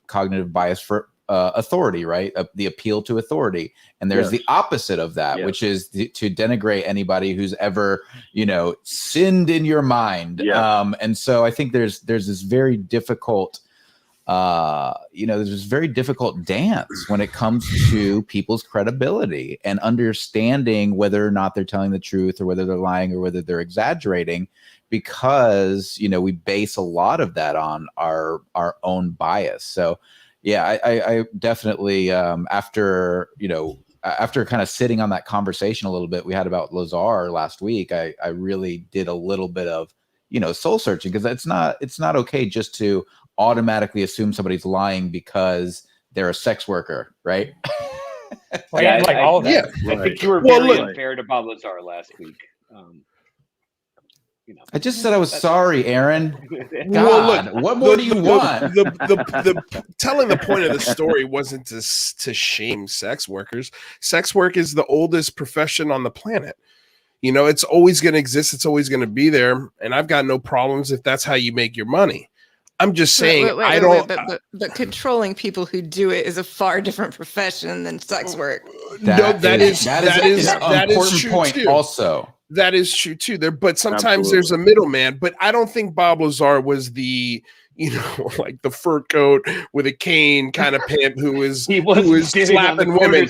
cognitive bias for authority, right? The appeal to authority. And there's the opposite of that, which is to denigrate anybody who's ever, you know, sinned in your mind. And so I think there's this very difficult, you know, there's this very difficult dance when it comes to people's credibility and understanding whether or not they're telling the truth or whether they're lying or whether they're exaggerating, because, you know, we base a lot of that on our own bias. So yeah, I definitely, after kind of sitting on that conversation a little bit we had about Lazar last week, I really did a little bit of, you know, soul searching, because it's not okay just to automatically assume somebody's lying because they're a sex worker, right? All of that. I think you were very unfair to Bob Lazar last week. You know, I just said I was sorry, Aaron. God, look, what more do you want? Telling the point of the story wasn't to shame sex workers. Sex work is the oldest profession on the planet. You know, it's always going to exist. It's always going to be there. And I've got no problems if that's how you make your money. I'm just saying, but controlling people who do it is a far different profession than sex work. That is an important point too. Also. That is true too. But sometimes there's a middleman. But I don't think Bob Lazar was the, you know, like the fur coat with a cane kind of pimp who was slapping women.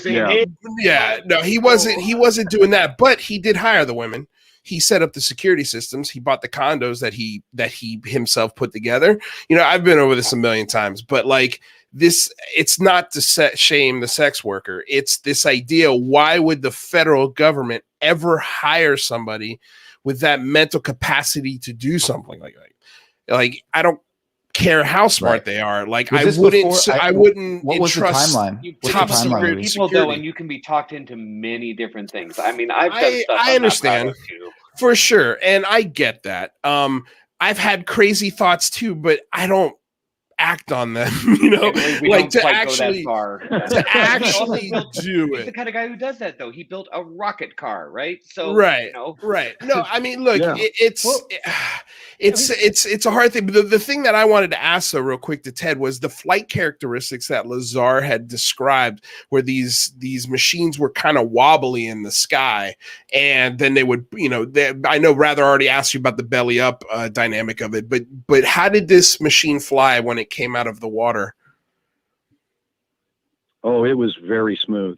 No, he wasn't doing that. But he did hire the women. He set up the security systems. He bought the condos that he himself put together. You know, I've been over this a million times, but like this, it's not to shame the sex worker. It's this idea. Why would the federal government ever hire somebody with that mental capacity to do something like that? Like, I don't care how smart they are. Like, I wouldn't. What was the timeline? Top secret people, though, and you can be talked into many different things. I mean, I've done stuff. I understand for sure, and I get that. I've had crazy thoughts too, but I don't act on them. You know, like to actually go that far. To actually do it. He's the kind of guy who does that, though. He built a rocket car, right? So right, you know. right. No, I mean, look, it's a hard thing. But the thing that I wanted to ask, though, real quick to Ted, was the flight characteristics that Lazar had described, where these machines were kind of wobbly in the sky, and then they would, you know, I know Rather already asked you about the belly up dynamic of it, but how did this machine fly when it came out of the water? Oh, it was very smooth.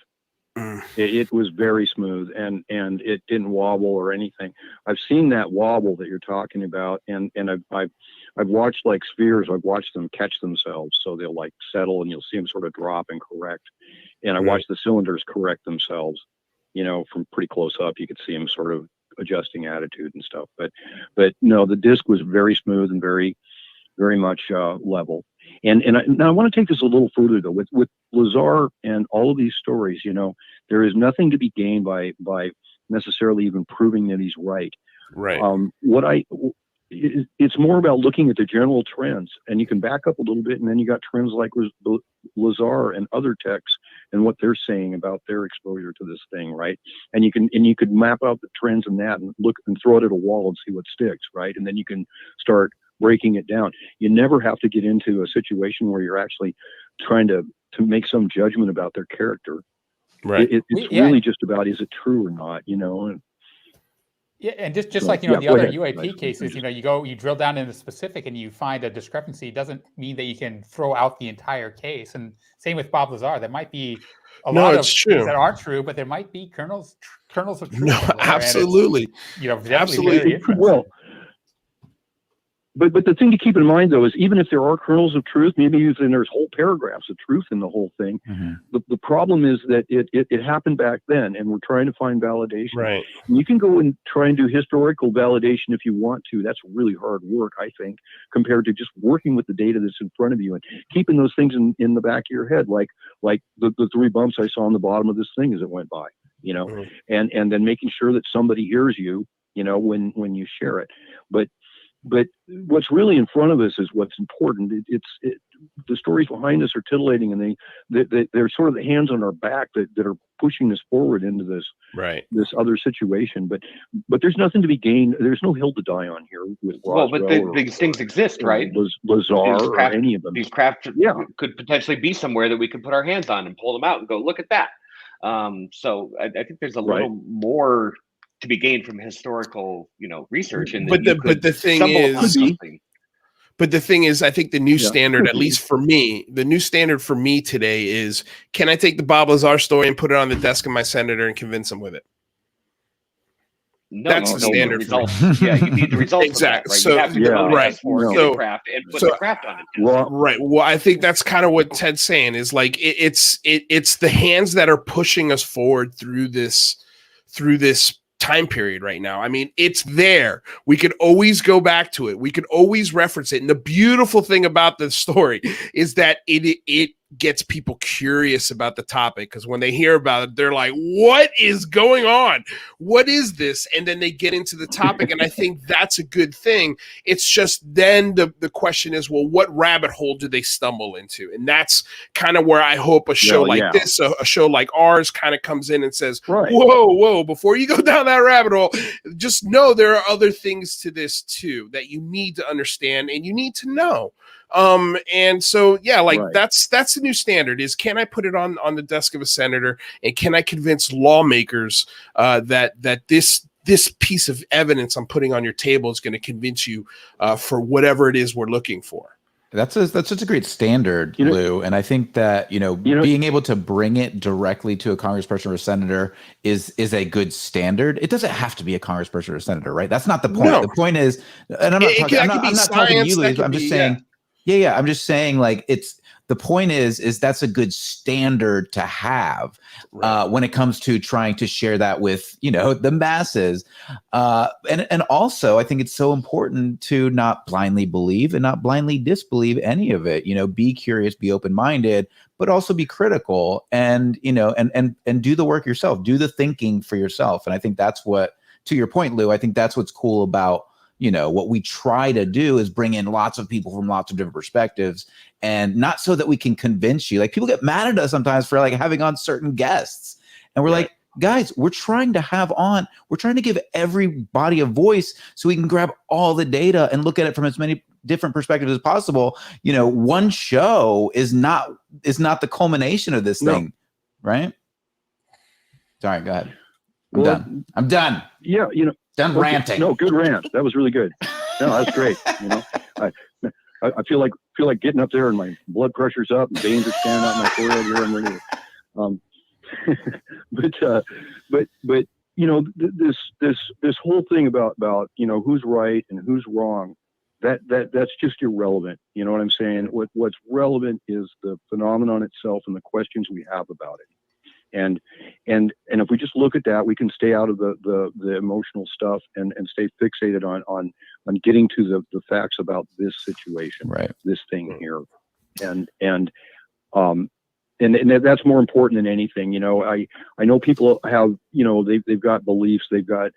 It was very smooth, and it didn't wobble or anything. I've seen that wobble that you're talking about, and I've watched like spheres. I've watched them catch themselves, so they'll like settle, and you'll see them sort of drop and correct. And I watched the cylinders correct themselves. You know, from pretty close up, you could see them sort of adjusting attitude and stuff. But no, the disc was very smooth and very much level. And I want to take this a little further, though. With Lazar and all of these stories, you know, there is nothing to be gained by necessarily even proving that he's right. Right. It's more about looking at the general trends, and you can back up a little bit, and then you got trends like Lazar and other techs and what they're saying about their exposure to this thing, right? And you could map out the trends in that and look and throw it at a wall and see what sticks, right? And then you can start breaking it down. You never have to get into a situation where you're actually trying to make some judgment about their character. Right. It's really just about, is it true or not, you know? And, and just like, you know, the other UAP cases, you know, you drill down into the specific and you find a discrepancy. It doesn't mean that you can throw out the entire case. And same with Bob Lazar. There might be a lot of things that aren't true, but there might be kernels of truth. No, absolutely. You know, absolutely. Well, But the thing to keep in mind, though, is even if there are kernels of truth, maybe even there's whole paragraphs of truth in the whole thing. The problem is that it happened back then, and we're trying to find validation. Right. And you can go and try and do historical validation if you want to. That's really hard work, I think, compared to just working with the data that's in front of you and keeping those things in the back of your head, like the 3 bumps I saw on the bottom of this thing as it went by, and then making sure that somebody hears you, when you share it. But what's really in front of us is what's important. The stories behind us are titillating, and they're sort of the hands on our back that are pushing us forward into this other situation. But there's nothing to be gained. There's no hill to die on here with Roswell. Well, but these things exist, right? Lazar or any of them. These craft could potentially be somewhere that we could put our hands on and pull them out and go, look at that. So I think there's a little more to be gained from historical, research. And but the thing is, I think the new standard, at least for me, the new standard for me today is: can I take the Bob Lazar story and put it on the desk of my senator and convince him with it? That's the standard. Yeah, you need the results. Exactly. Right? You have to get the craft and put the craft on it. Right. Well, I think that's kind of what Ted's saying is like it's the hands that are pushing us forward through this time period right now. I mean, it's there. We could always go back to it. We could always reference it. And the beautiful thing about the story is that it gets people curious about the topic, because when they hear about it, they're like, what is going on? What is this? And then they get into the topic, and I think that's a good thing. It's just then the question is, well, what rabbit hole do they stumble into? And that's kind of where I hope a show this, a show like ours, kind of comes in and says, whoa, before you go down that rabbit hole, just know there are other things to this too that you need to understand and you need to know. And so, that's the new standard is, can I put it on the desk of a senator, and can I convince lawmakers that this piece of evidence I'm putting on your table is going to convince you for whatever it is we're looking for. That's such a great standard, Lou. And I think that, being able to bring it directly to a congressperson or a senator is a good standard. It doesn't have to be a congressperson or a senator, right? That's not the point. No. The point is, and I'm not talking to you, Lou, I'm just saying, I'm just saying, like, the point is that's a good standard to have when it comes to trying to share that with, the masses. And also, I think it's so important to not blindly believe and not blindly disbelieve any of it. Be curious, be open-minded, but also be critical and, and do the work yourself, do the thinking for yourself. And I think that's what, to your point, Lou, I think that's what's cool about what we try to do is bring in lots of people from lots of different perspectives, and not so that we can convince you. Like, people get mad at us sometimes for like having on certain guests, and we're like, guys, we're trying to give everybody a voice so we can grab all the data and look at it from as many different perspectives as possible. One show is not the culmination of this thing, right? Sorry, go ahead. I'm done. Yeah, Done ranting. No, good rant. That was really good. No, that's great. I feel like getting up there and my blood pressure's up and veins are standing out my forehead here. I'm ready. This whole thing about who's right and who's wrong, that's just irrelevant. You know what I'm saying? What's relevant is the phenomenon itself and the questions we have about it. And if we just look at that, we can stay out of the emotional stuff and stay fixated on getting to the facts about this situation, this thing here, and that's more important than anything. I know people have they've got beliefs, they've got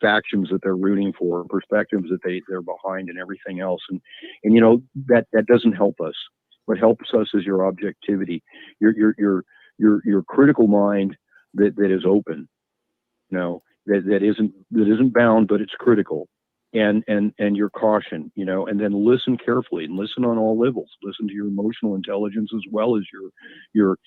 factions that they're rooting for, perspectives that they're behind, and everything else, and that doesn't help us. What helps us is your objectivity, your critical mind that is open, that isn't bound, but it's critical, and your caution, and then listen carefully and listen on all levels. Listen to your emotional intelligence as well as your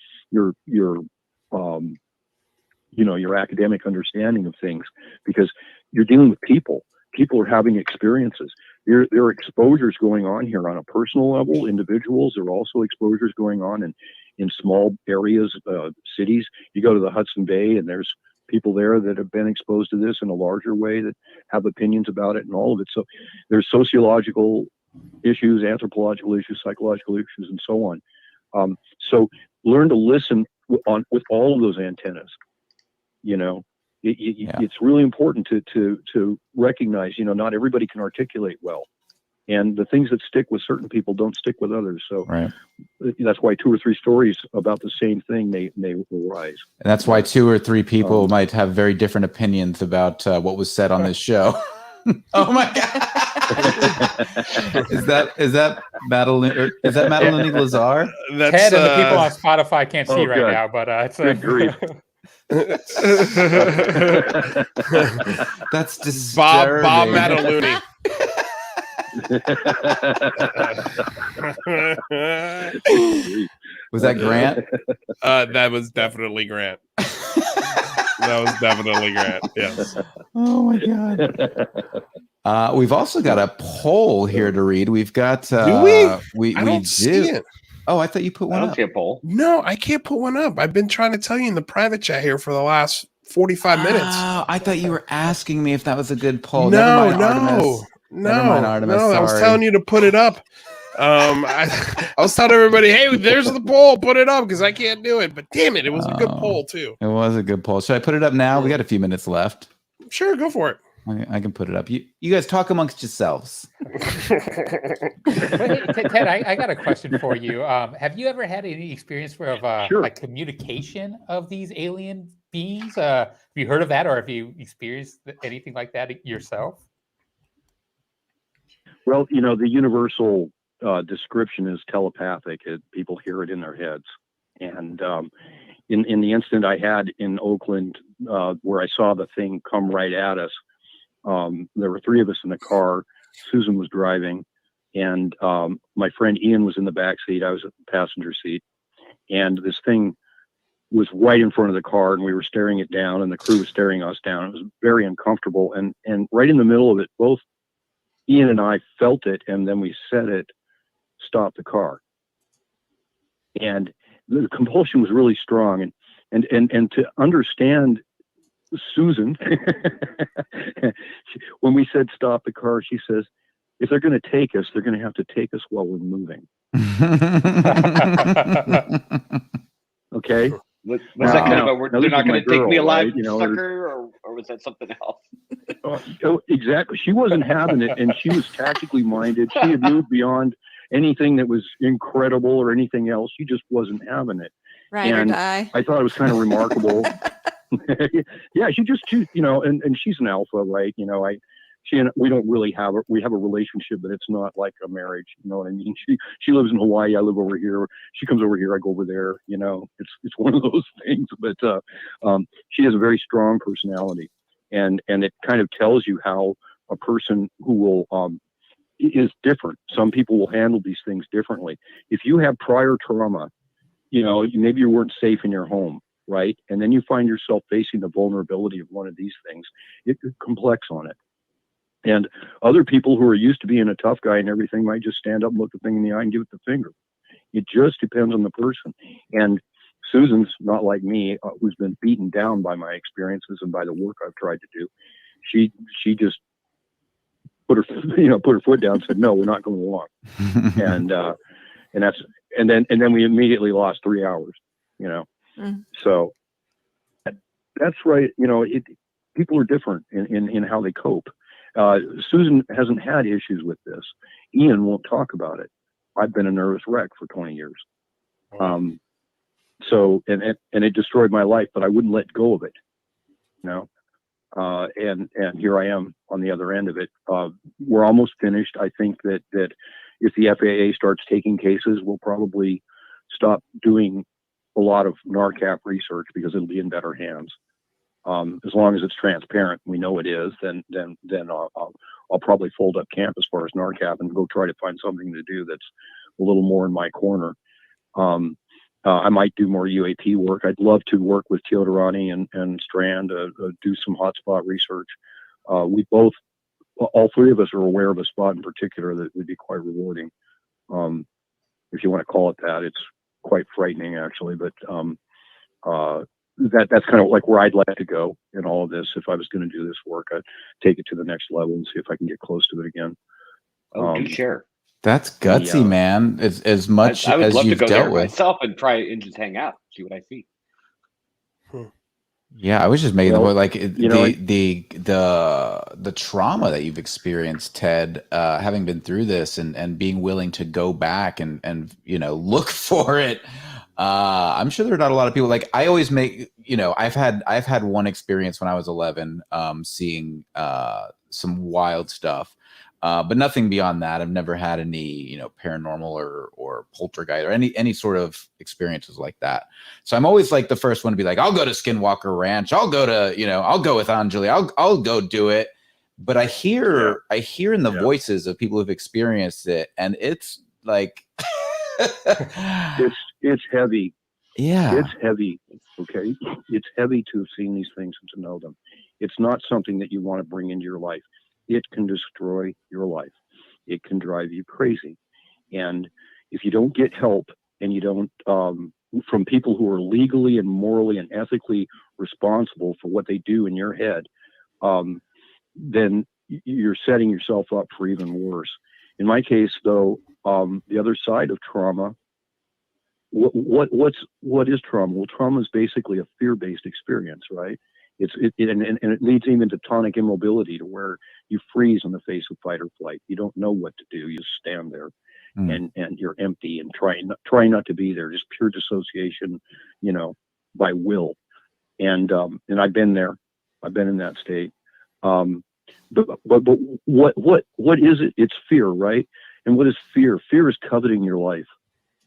academic understanding of things, because you're dealing with people. People are having experiences. There are exposures going on here on a personal level. Individuals, there are also exposures going on in small areas, cities. You go to the Hudson Bay and there's people there that have been exposed to this in a larger way that have opinions about it and all of it. So there's sociological issues, anthropological issues, psychological issues, and so on. So learn to listen with all of those antennas. You know, it's really important to recognize, you know, not everybody can articulate well. And the things that stick with certain people don't stick with others. So that's why 2 or 3 stories about the same thing may arise. And that's why 2 or 3 people might have very different opinions about what was said on this show. Oh my God! is that Madeline? Is that Madeline Lazar? That's, Ted and the people on Spotify can't see right now, but it's good grief. That's disturbing. Bob Madelooney. Was that Grant? That was definitely Grant. That was definitely Grant. Yes. Oh my God. We've also got a poll here to read. We've got. Do we? I don't do. see it. Oh, I thought you put one up. I don't see a poll. No, I can't put one up. I've been trying to tell you in the private chat here for the last 45 minutes. Oh, I thought you were asking me if that was a good poll. No, Never mind, Artemis. Never mind, Artemis. No, sorry. I was telling you to put it up. I was telling everybody, hey, there's the poll, put it up, because I can't do it. But damn it, it was a good poll too. It was a good poll. Should I put it up now? We got a few minutes left. Sure, go for it. I can put it up. You guys talk amongst yourselves. Ted, I got a question for you. Have you ever had any experience of like communication of these alien beings? Have you heard of that, or have you experienced anything like that yourself? Well, you know, the universal description is telepathic. People hear it in their heads. And in the incident I had in Oakland, where I saw the thing come right at us, there were 3 of us in the car. Susan was driving, and my friend Ian was in the back seat. I was at the passenger seat, and this thing was right in front of the car, and we were staring it down, and the crew was staring us down. It was very uncomfortable, and right in the middle of it, both Ian and I felt it, and then we said it, stop the car. And the compulsion was really strong, and to understand Susan, when we said stop the car, she says, if they're going to take us, they're going to have to take us while we're moving. Okay. Was that kind of a, they're not going to take me alive, right? You know, sucker, or was that something else? Exactly. She wasn't having it, and she was tactically minded. She had moved beyond anything that was incredible or anything else. She just wasn't having it. Right or die. I thought it was kind of remarkable. Yeah, she you know, and she's an alpha, right? You know, she and we don't really have we have a relationship, but it's not like a marriage. You know what I mean? She lives in Hawaii. I live over here. She comes over here. I go over there. You know, it's one of those things. But she has a very strong personality, and it kind of tells you how a person who will is different. Some people will handle these things differently. If you have prior trauma, you know, maybe you weren't safe in your home, right? And then you find yourself facing the vulnerability of one of these things. It could complex on it. And other people who are used to being a tough guy and everything might just stand up and look the thing in the eye and give it the finger. It just depends on the person. And Susan's not like me, who's been beaten down by my experiences and by the work I've tried to do. She just put her foot down and said, no, we're not going along. and then we immediately lost 3 hours, you know. So that's right. You know, people are different in how they cope. Susan hasn't had issues with this. Ian won't talk about it. I've been a nervous wreck for 20 years. So it destroyed my life, but I wouldn't let go of it, you know. And here I am on the other end of it. We're almost finished. I think that if the FAA starts taking cases, we'll probably stop doing a lot of NARCAP research because it'll be in better hands. As long as it's transparent, we know it is, then I'll probably fold up camp as far as NARCAP and go try to find something to do that's a little more in my corner. I might do more UAP work. I'd love to work with Teodoranti and Strand, do some hotspot research. All 3 of us are aware of a spot in particular that would be quite rewarding. If you want to call it that, it's quite frightening actually, but that's kind of like where I'd like to go in all of this. If I was going to do this work, I'd take it to the next level and see if I can get close to it again. Do share. That's gutsy, man. As much I would as love to you've go there dealt with. myself and try and just hang out, see what I see. Yeah, I was just making the point, like the trauma that you've experienced, Ted, having been through this and being willing to go back and look for it. I'm sure there are not a lot of people. Like I always make, I've had one experience when I was 11, seeing some wild stuff. But nothing beyond that. I've never had any, paranormal or poltergeist or any sort of experiences like that. So I'm always like the first one to be like, I'll go to Skinwalker Ranch. I'll go to, I'll go with Anjali. I'll go do it. But I hear in the voices of people who've experienced it, and it's like, it's heavy. Yeah, it's heavy. Okay, it's heavy to have seen these things and to know them. It's not something that you want to bring into your life. It can destroy your life. It can drive you crazy. And if you don't get help and you don't, from people who are legally and morally and ethically responsible for what they do in your head, then you're setting yourself up for even worse. In my case, though, the other side of trauma, what is trauma? Well, trauma is basically a fear-based experience, right? And it leads even to tonic immobility, to where you freeze in the face of fight or flight. You don't know what to do. You just stand there, and you're empty and try not to be there. Just pure dissociation, by will. And I've been there. I've been in that state. But what is it? It's fear, right? And what is fear? Fear is coveting your life.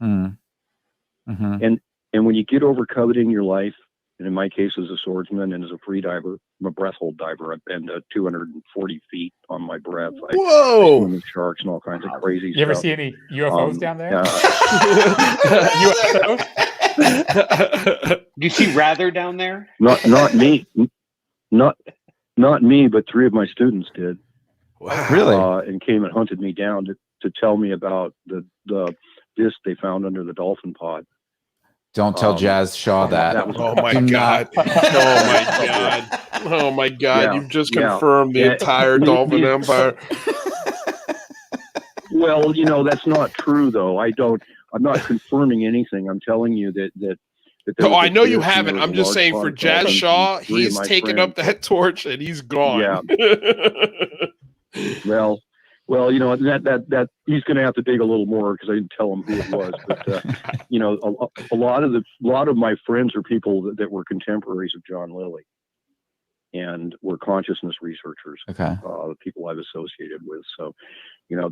Mm-hmm. And when you get over coveting your life, and in my case as a swordsman and as a free diver, I'm a breath hold diver. I've been to 240 feet on my breath. I swim with sharks and all kinds of crazy stuff. You ever see any UFOs down there? UFOs? Do you see Rather down there? Not me. Not me, but 3 of my students did. Wow. Really? And came and hunted me down to tell me about the disc they found under the dolphin pod. Don't tell Jazz Shaw that. Oh my God. Oh my God. Oh my God. Yeah, You've just confirmed the entire dolphin empire. Well, that's not true though. I'm not confirming anything. I'm telling you that Oh, I know you haven't. I'm just saying for Jazz Shaw, he's taken up that torch and he's gone. Yeah. Well, that he's going to have to dig a little more because I didn't tell him who it was. But a lot of my friends are people that were contemporaries of John Lilly, and were consciousness researchers. Okay. The people I've associated with. So,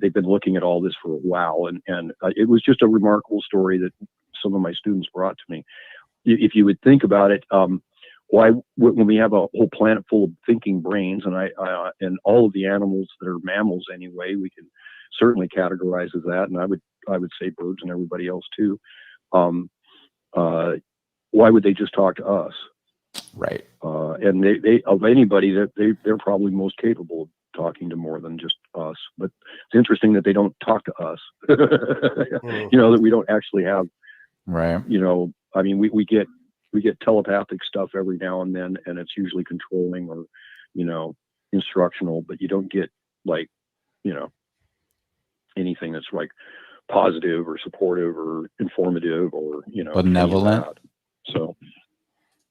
they've been looking at all this for a while, and it was just a remarkable story that some of my students brought to me. If you would think about it, why, when we have a whole planet full of thinking brains, and and all of the animals that are mammals anyway, we can certainly categorize as that, and I would say birds and everybody else too. Why would they just talk to us? Right. And they of anybody that they're probably most capable of talking to more than just us. But it's interesting that they don't talk to us. That we don't actually have. Right. I mean, we get telepathic stuff every now and then, and it's usually controlling or, instructional, but you don't get anything that's like positive or supportive or informative or, benevolent. So,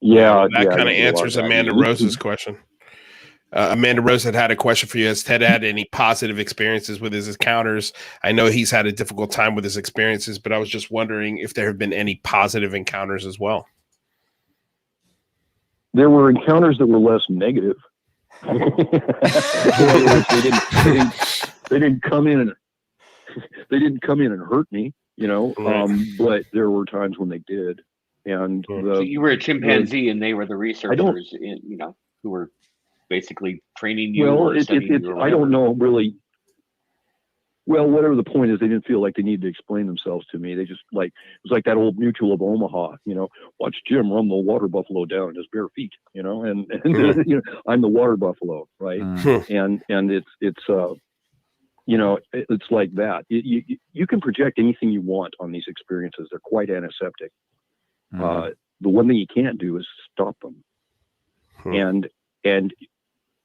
yeah. That kind of answers Amanda Rose's question. Amanda Rose had a question for you. Has Ted had any positive experiences with his encounters? I know he's had a difficult time with his experiences, but I was just wondering if there have been any positive encounters as well. There were encounters that were less negative. They didn't come in and hurt me, but there were times when they did. And so you were a chimpanzee and they were the researchers who were basically training you. Well, I don't know really. Well, whatever the point is, they didn't feel like they needed to explain themselves to me. They just it was like that old Mutual of Omaha, watch Jim run the water buffalo down in his bare feet, and I'm the water buffalo, right? And it's like that. You can project anything you want on these experiences. They're quite antiseptic. the one thing you can't do is stop them. And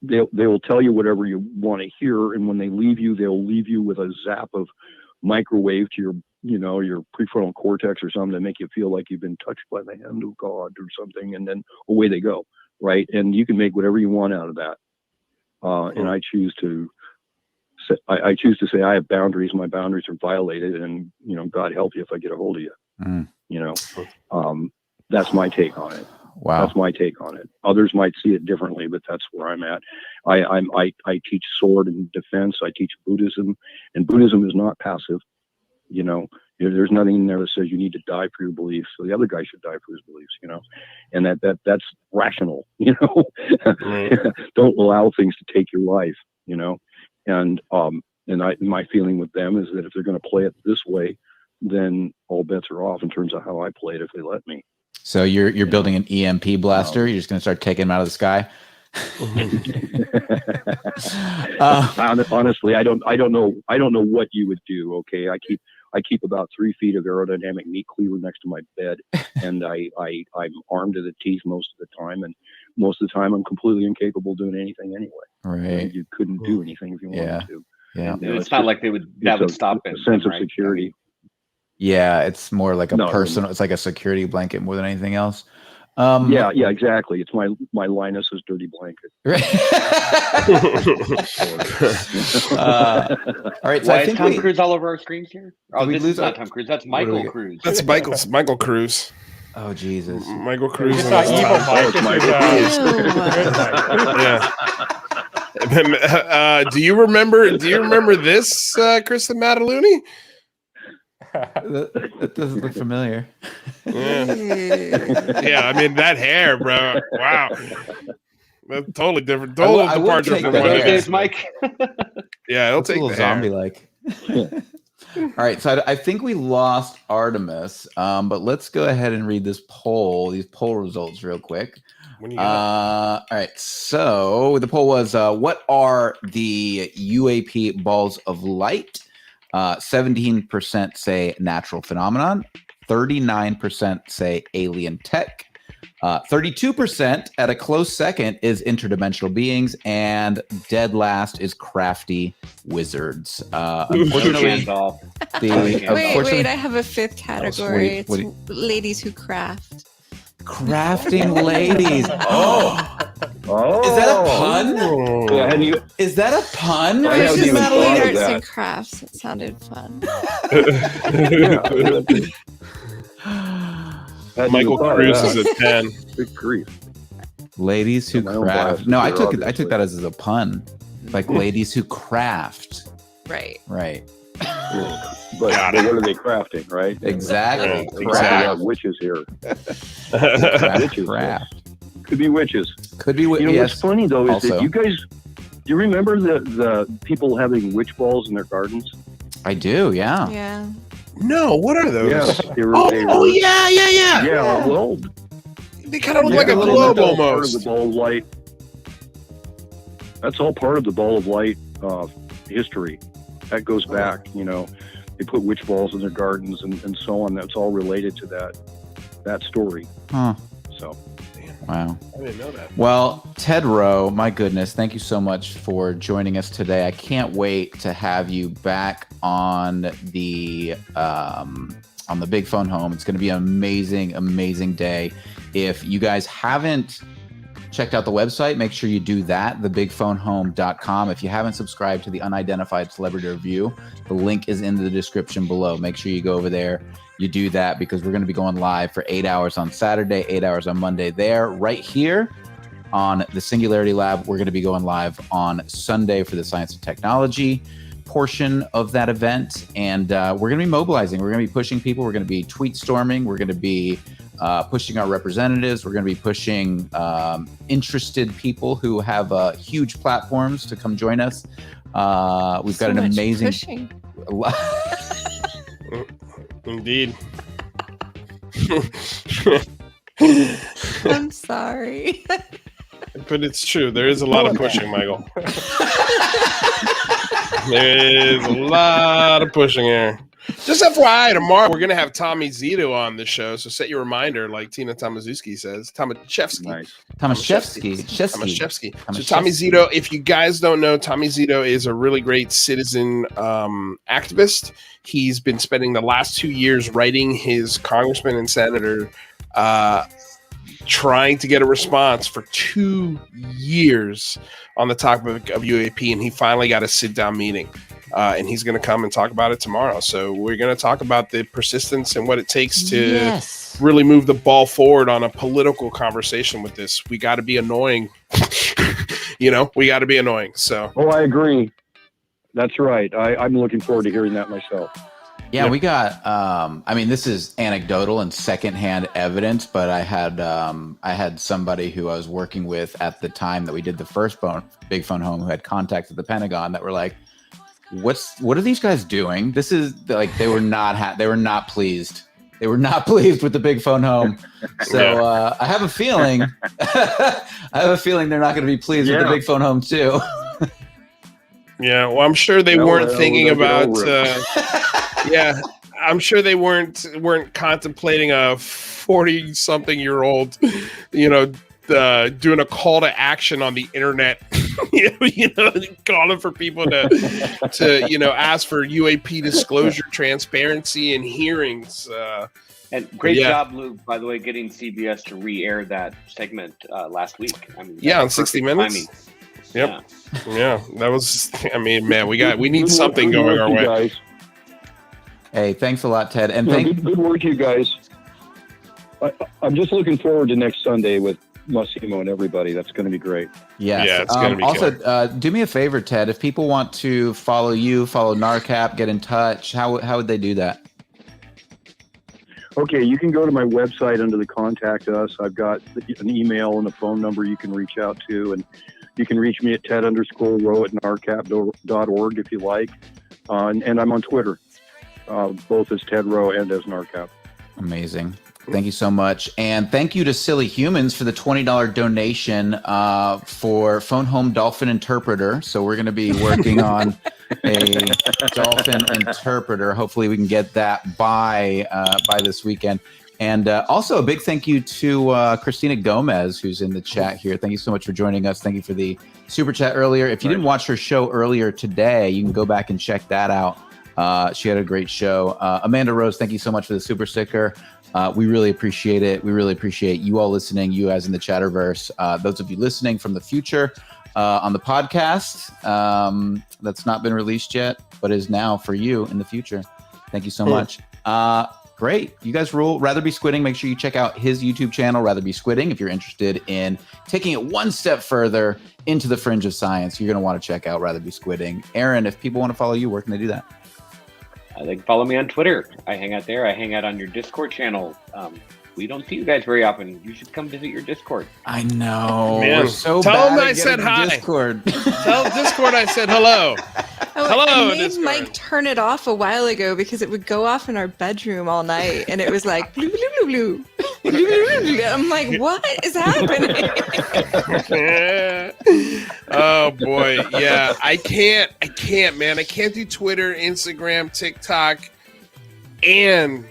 they will tell you whatever you want to hear, and when they leave you, they'll leave you with a zap of microwave to your, your prefrontal cortex or something to make you feel like you've been touched by the hand of God or something, and then away they go, right? And you can make whatever you want out of that. And I choose to say I have boundaries. My boundaries are violated, and God help you if I get a hold of you. That's my take on it. Wow. That's my take on it. Others might see it differently, but that's where I'm at. I teach sword and defense. I teach Buddhism, and Buddhism is not passive. There's nothing in there that says you need to die for your beliefs. So the other guy should die for his beliefs, and that's rational, Don't allow things to take your life, and my feeling with them is that if they're going to play it this way, then all bets are off in terms of how I play it if they let me. So you're building an EMP blaster. You're just going to start taking them out of the sky. Honestly, I don't know what you would do. Okay, I keep about 3 feet of aerodynamic meat cleaver next to my bed, and I'm armed to the teeth most of the time, and most of the time I'm completely incapable of doing anything anyway. Right. You couldn't do anything if you wanted to. Yeah. It's not like that would stop it. A sense of security. Yeah, it's more like a personal. It's like a security blanket more than anything else. Yeah, exactly. It's my Linus's dirty blanket. All right, so why I is think Tom Cruise all over our screens here? Oh, this is not our- Tom Cruise. That's Michael Cruise. That's Michael Cruise. Oh Jesus! Michael Cruise. It's not evil, Mike. Do you remember this, Kristen Mataluni? That doesn't look familiar. Yeah, I mean that hair, bro. Wow, that's totally different. Total I would departure take from that. what it Okay, is. Mike. Yeah, it'll It's a take little the hair. zombie-like. All right, so I think we lost Artemis, but let's go ahead and read these poll results real quick. When you got All right, so the poll was, what are the UAP balls of light? 17% say natural phenomenon, 39% say alien tech, 32% at a close second is interdimensional beings, and dead last is crafty wizards. Unfortunately, Wait, I have a 5th category. what do It's ladies who craft. crafting ladies. Oh, Is that a pun? Yeah, and you, Is that a pun? No, I it's haven't just even thought of arts that. and crafts. It sounded fun. Michael Cruise is a 10. Good grief. Ladies who My own craft. bias No, I there, took obviously. that as a pun. Like ladies who craft. Right. Right. But what are they crafting, right? Exactly. Right, We Craft. got witches here. Witches. Craft. Could be witches. Could be. What's Yes. funny though is also. that do you remember the people having witch balls in their gardens? I do. Yeah. Yeah. No, what are those? Yeah. Yeah. Yeah. Well, They kind of look yeah, like a well, globe that's all part of almost. the ball of light. That's all part of the ball of light history. That goes back. They put witch balls in their gardens and so on. That's all related to that story. Huh. So. Wow. I didn't know that. Well, Ted Rowe, my goodness, thank you so much for joining us today. I can't wait to have you back on the Big Phone Home. It's going to be an amazing day. If you guys haven't checked out the website, make sure you do that, thebigphonehome.com. If you haven't subscribed to the Unidentified Celebrity Review, the link is in the description below. Make sure you go over there. You do that because we're going to be going live for 8 hours on Saturday, 8 hours on Monday there. Right here on the Singularity Lab, we're going to be going live on Sunday for the Science and Technology portion of that event. And we're going to be mobilizing. We're going to be pushing people. We're going to be tweet storming. We're going to be pushing our representatives. We're going to be pushing interested people who have huge platforms to come join us. We've got an amazing... pushing. Indeed. I'm sorry. But it's true. There is a lot of pushing, Michael. There is a lot of pushing here. Just FYI, tomorrow we're gonna have Tommy Zito on the show, so set your reminder, like Tina Tomaszewski says. Tomaszewski. Nice. Tomaszewski. So Tommy Zito, if you guys don't know, Tommy Zito is a really great citizen activist. He's been spending the last 2 years writing his congressman and senator, trying to get a response for 2 years on the topic of UAP, and he finally got a sit-down meeting. And he's going to come and talk about it tomorrow. So we're going to talk about the persistence and what it takes to really move the ball forward on a political conversation with this. We got to be annoying. We got to be annoying. So. Oh, I agree. That's right. I'm looking forward to hearing that myself. Yeah, we got. This is anecdotal and secondhand evidence, but I had somebody who I was working with at the time that we did the first Big Phone Home who had contacts at the Pentagon that were like, what are these guys doing? This is like they were not pleased. They were not pleased with the Big Phone Home. So I have a feeling they're not going to be pleased with the Big Phone Home too. Yeah, well, I'm sure they weren't thinking about. I'm sure they weren't contemplating a 40-something-year-old, doing a call to action on the internet, calling for people to ask for UAP disclosure, transparency, and hearings. And great job, Loeb, by the way, getting CBS to re-air that segment last week. On 60 Minutes. Timing. Yep. Yeah, that was. Man, we need something going our way. Guys. Hey, thanks a lot, Ted, and good work, you guys. I'm just looking forward to next Sunday with Massimo and everybody. That's going to be great. Yes. Yeah, it's going to be also, do me a favor, Ted. If people want to follow you, follow NARCAP, get in touch, how would they do that? Okay, you can go to my website under the Contact Us. I've got an email and a phone number you can reach out to, and you can reach me at ted_rowe@narcap.org if you like. And I'm on Twitter, both as Ted Rowe and as NARCAP. Amazing. Thank you so much. And thank you to Silly Humans for the $20 donation for Phone Home Dolphin Interpreter. So we're going to be working on a dolphin interpreter. Hopefully we can get that by this weekend. And also a big thank you to Christina Gomez, who's in the chat here. Thank you so much for joining us. Thank you for the super chat earlier. If you didn't watch her show earlier today, you can go back and check that out. She had a great show. Amanda Rose, thank you so much for the super sticker. We really appreciate it. We really appreciate you all listening, you guys in the Chatterverse. Those of you listening from the future on the podcast that's not been released yet, but is now for you in the future. Thank you so much. Great. You guys rule. Rather Be Squidding. Make sure you check out his YouTube channel, Rather Be Squidding. If you're interested in taking it one step further into the fringe of science, you're going to want to check out Rather Be Squidding. Aaron, if people want to follow you, where can they do that? They can follow me on Twitter. I hang out there. I hang out on your Discord channel. We don't see you guys very often. You should come visit your Discord. I know. Man. We're so Tell bad them at I said getting hi. Discord. Tell Discord I said hello. Hello, I made Discord. Mike turn it off a while ago because it would go off in our bedroom all night, and it was like blue, blue, blue, blue. Blue, blue, blue, blue. I'm like, what is happening? Oh boy, yeah. I can't, man. I can't do Twitter, Instagram, TikTok, and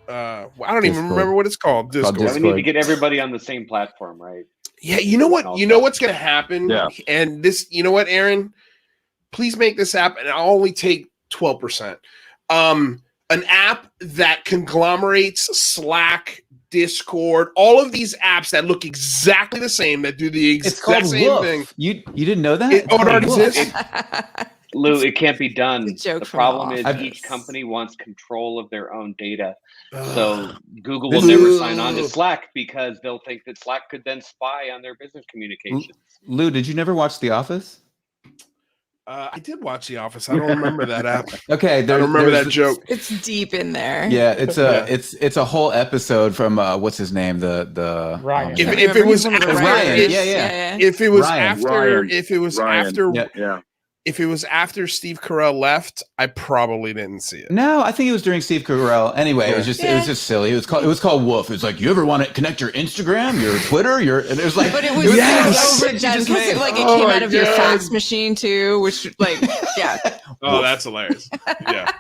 I don't even remember what it's called. Discord. We need to get everybody on the same platform, right? Yeah, you know what? You know what's going to happen? Yeah. And this, you know what, Aaron? Please make this happen. I'll only take 12%. An app that conglomerates Slack, Discord, all of these apps that look exactly the same, that do the exact same Woof. thing. You didn't know that? It already exists. Lou, it can't be done. It's a joke The from problem is Office. each company wants control of their own data. So Google will never sign on to Slack because they'll think that Slack could then spy on their business communications. Lou, did you never watch The Office? I did watch The Office. I don't remember that app. Okay, I don't remember that joke. It's deep in there. Yeah, it's a whole episode from what's his name? The Ryan. If it was after, Ryan, if it was Ryan. after, Ryan. if it was Ryan. after, Yeah. if it was after Steve Carell left, I probably didn't see it. No, I think it was during Steve Carell. Anyway, it was just silly. It was called Woof. It was like, you ever want to connect your Instagram, your Twitter, and it was like, But it was yes! so overdone because it Oh came my out of your God. fax machine too, which yeah. Oh, that's hilarious. Yeah.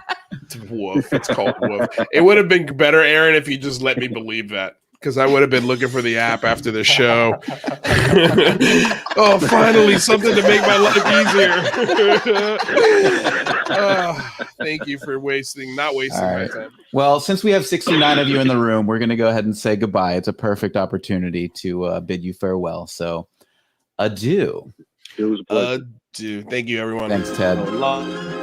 Woof. It's called Woof. It would have been better, Aaron, if you just let me believe that, because I would have been looking for the app after the show. Oh, finally, something to make my life easier. Thank you for not wasting my time. Well, since we have 69 of you in the room, we're going to go ahead and say goodbye. It's a perfect opportunity to bid you farewell. So, adieu. It was a pleasure. Adieu. Thank you, everyone. Thanks, Ted. So long.